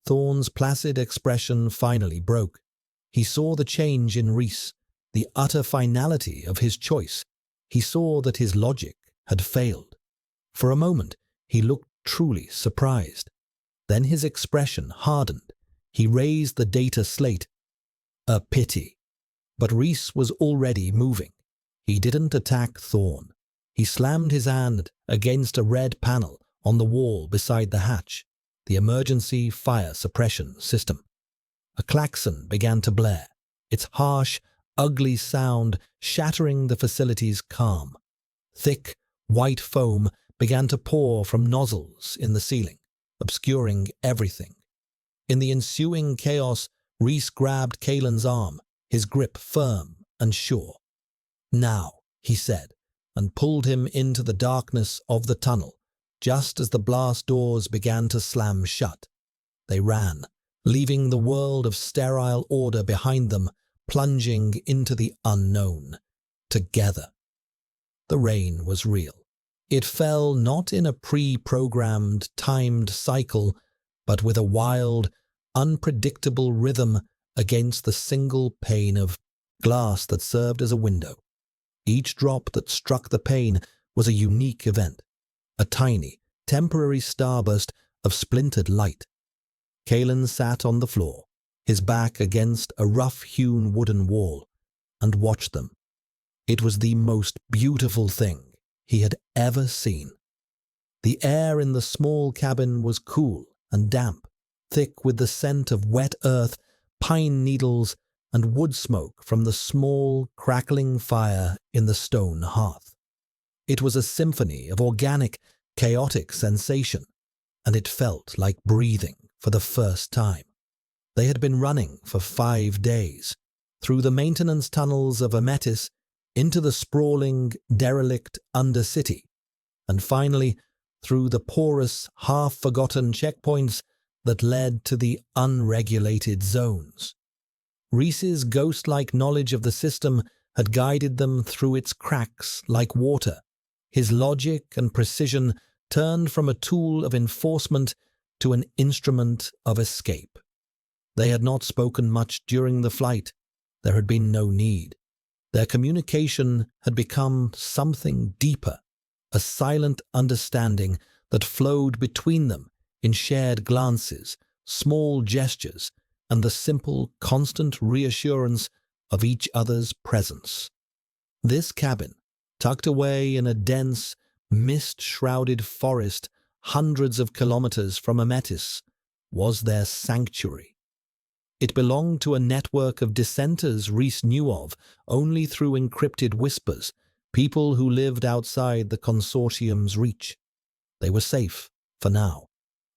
Thorn's placid expression finally broke. He saw the change in Rhys, the utter finality of his choice. He saw that his logic had failed. For a moment, he looked truly surprised. Then his expression hardened. He raised the data slate. A pity. But Rhys was already moving. He didn't attack Thorn. He slammed his hand against a red panel on the wall beside the hatch, the emergency fire suppression system. A klaxon began to blare, its harsh, ugly sound shattering the facility's calm. Thick, white foam began to pour from nozzles in the ceiling, obscuring everything. In the ensuing chaos, Rhys grabbed Kaelin's arm, his grip firm and sure. "Now," he said, and pulled him into the darkness of the tunnel, just as the blast doors began to slam shut. They ran, leaving the world of sterile order behind them, plunging into the unknown, together. The rain was real. It fell not in a pre-programmed, timed cycle, but with a wild, unpredictable rhythm against the single pane of glass that served as a window. Each drop that struck the pane was a unique event, a tiny, temporary starburst of splintered light. Kaelin sat on the floor, his back against a rough-hewn wooden wall, and watched them. It was the most beautiful thing he had ever seen. The air in the small cabin was cool and damp, thick with the scent of wet earth, pine needles, and wood smoke from the small, crackling fire in the stone hearth. It was a symphony of organic, chaotic sensation, and it felt like breathing for the first time. They had been running for 5 days, through the maintenance tunnels of Ametis, into the sprawling, derelict Undercity, and finally through the porous, half-forgotten checkpoints that led to the unregulated zones. Rhys's ghost-like knowledge of the system had guided them through its cracks like water. His logic and precision turned from a tool of enforcement to an instrument of escape. They had not spoken much during the flight. There had been no need. Their communication had become something deeper, a silent understanding that flowed between them in shared glances, small gestures, and the simple, constant reassurance of each other's presence. This cabin, tucked away in a dense, mist-shrouded forest hundreds of kilometers from Ametis, was their sanctuary. It belonged to a network of dissenters Rhys knew of only through encrypted whispers, people who lived outside the consortium's reach. They were safe, for now.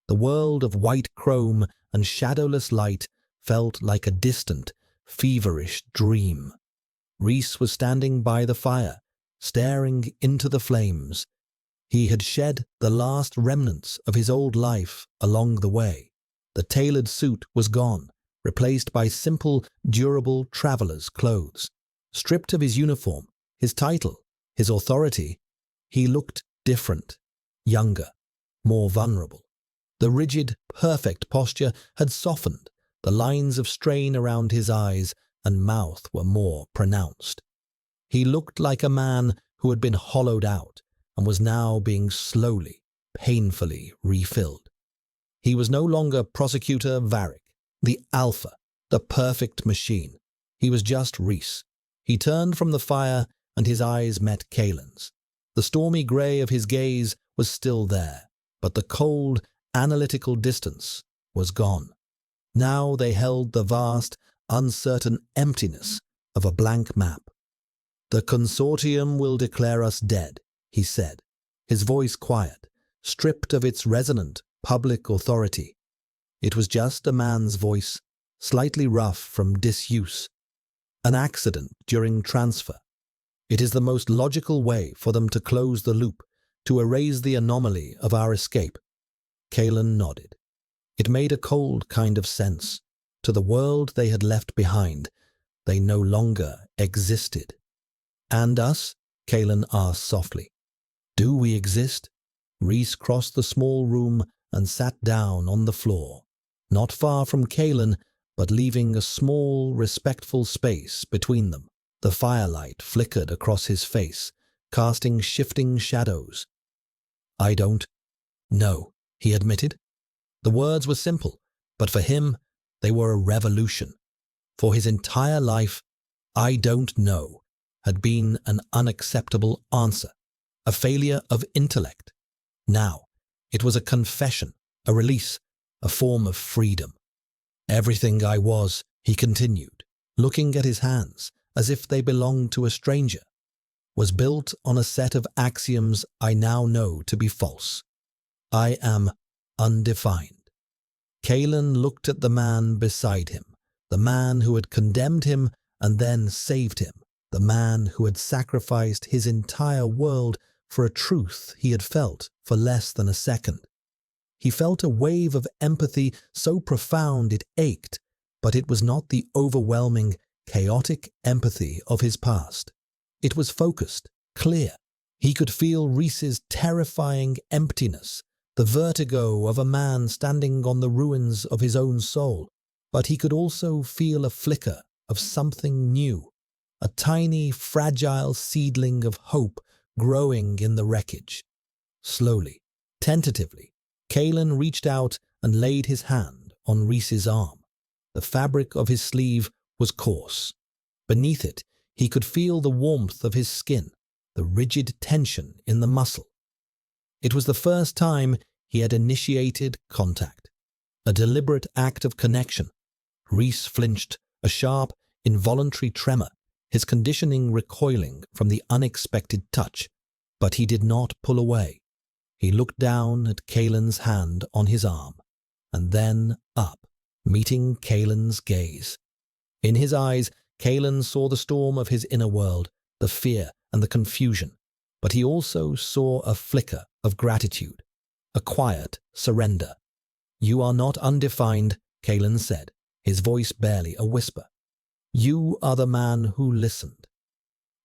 The world of white chrome and shadowless light felt like a distant, feverish dream. Rhys was standing by the fire, staring into the flames. He had shed the last remnants of his old life along the way. The tailored suit was gone, replaced by simple, durable traveler's clothes. Stripped of his uniform, his title, his authority, he looked different, younger, more vulnerable. The rigid, perfect posture had softened, the lines of strain around his eyes and mouth were more pronounced. He looked like a man who had been hollowed out and was now being slowly, painfully refilled. He was no longer Prosecutor Varric, the alpha, the perfect machine. He was just Rhys. He turned from the fire and his eyes met Kaelin's. The stormy grey of his gaze was still there, but the cold, analytical distance was gone. Now they held the vast, uncertain emptiness of a blank map. "The consortium will declare us dead," he said, his voice quiet, stripped of its resonant public authority. It was just a man's voice, slightly rough from disuse. An accident during transfer. It is the most logical way for them to close the loop, to erase the anomaly of our escape. Kaelin nodded. It made a cold kind of sense. To the world they had left behind, they no longer existed. "And us?" Kaelin asked softly. "Do we exist?" Rhys crossed the small room and sat down on the floor, not far from Kaelin, but leaving a small, respectful space between them. The firelight flickered across his face, casting shifting shadows. "I don't know," he admitted. The words were simple, but for him, they were a revolution. For his entire life, "I don't know," had been an unacceptable answer, a failure of intellect. Now, it was a confession, a release, a form of freedom. "Everything I was," he continued, looking at his hands as if they belonged to a stranger, "was built on a set of axioms I now know to be false. I am undefined." Kaelin looked at the man beside him, the man who had condemned him and then saved him, the man who had sacrificed his entire world for a truth he had felt for less than a second. He felt a wave of empathy so profound it ached, but it was not the overwhelming, chaotic empathy of his past. It was focused, clear. He could feel Rhys's terrifying emptiness, the vertigo of a man standing on the ruins of his own soul, but he could also feel a flicker of something new, a tiny, fragile seedling of hope growing in the wreckage. Slowly, tentatively, Kaelin reached out and laid his hand on Rhys's arm. The fabric of his sleeve was coarse. Beneath it, he could feel the warmth of his skin, the rigid tension in the muscle. It was the first time he had initiated contact, a deliberate act of connection. Rhys flinched, a sharp, involuntary tremor, his conditioning recoiling from the unexpected touch, but he did not pull away. He looked down at Kaelin's hand on his arm, and then up, meeting Kaelin's gaze. In his eyes, Kaelin saw the storm of his inner world, the fear and the confusion, but he also saw a flicker of gratitude, a quiet surrender. "You are not undefined," Kaelin said, his voice barely a whisper. "You are the man who listened."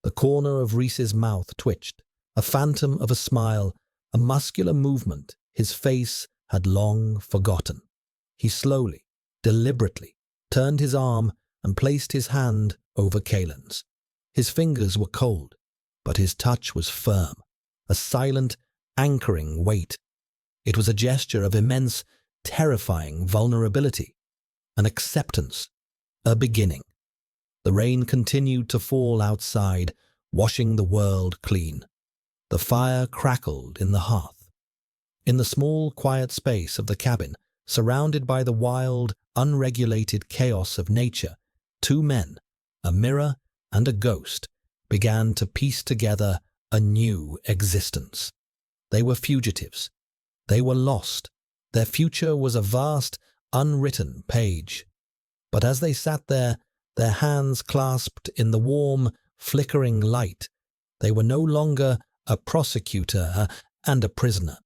The corner of Rhys's mouth twitched, a phantom of a smile, a muscular movement his face had long forgotten. He slowly, deliberately, turned his arm and placed his hand over Kaelin's. His fingers were cold, but his touch was firm, a silent, anchoring weight. It was a gesture of immense, terrifying vulnerability, an acceptance, a beginning. The rain continued to fall outside, washing the world clean. The fire crackled in the hearth. In the small, quiet space of the cabin, surrounded by the wild, unregulated chaos of nature, two men, a mirror and a ghost, began to piece together a new existence. They were fugitives. They were lost. Their future was a vast, unwritten page. But as they sat there, their hands clasped in the warm, flickering light, they were no longer a prosecutor and a prisoner.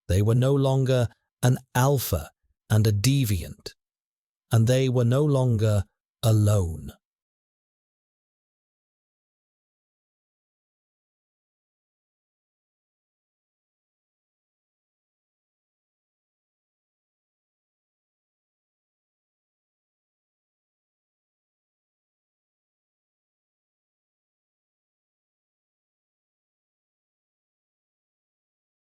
They were no longer an alpha and a deviant. And they were no longer alone.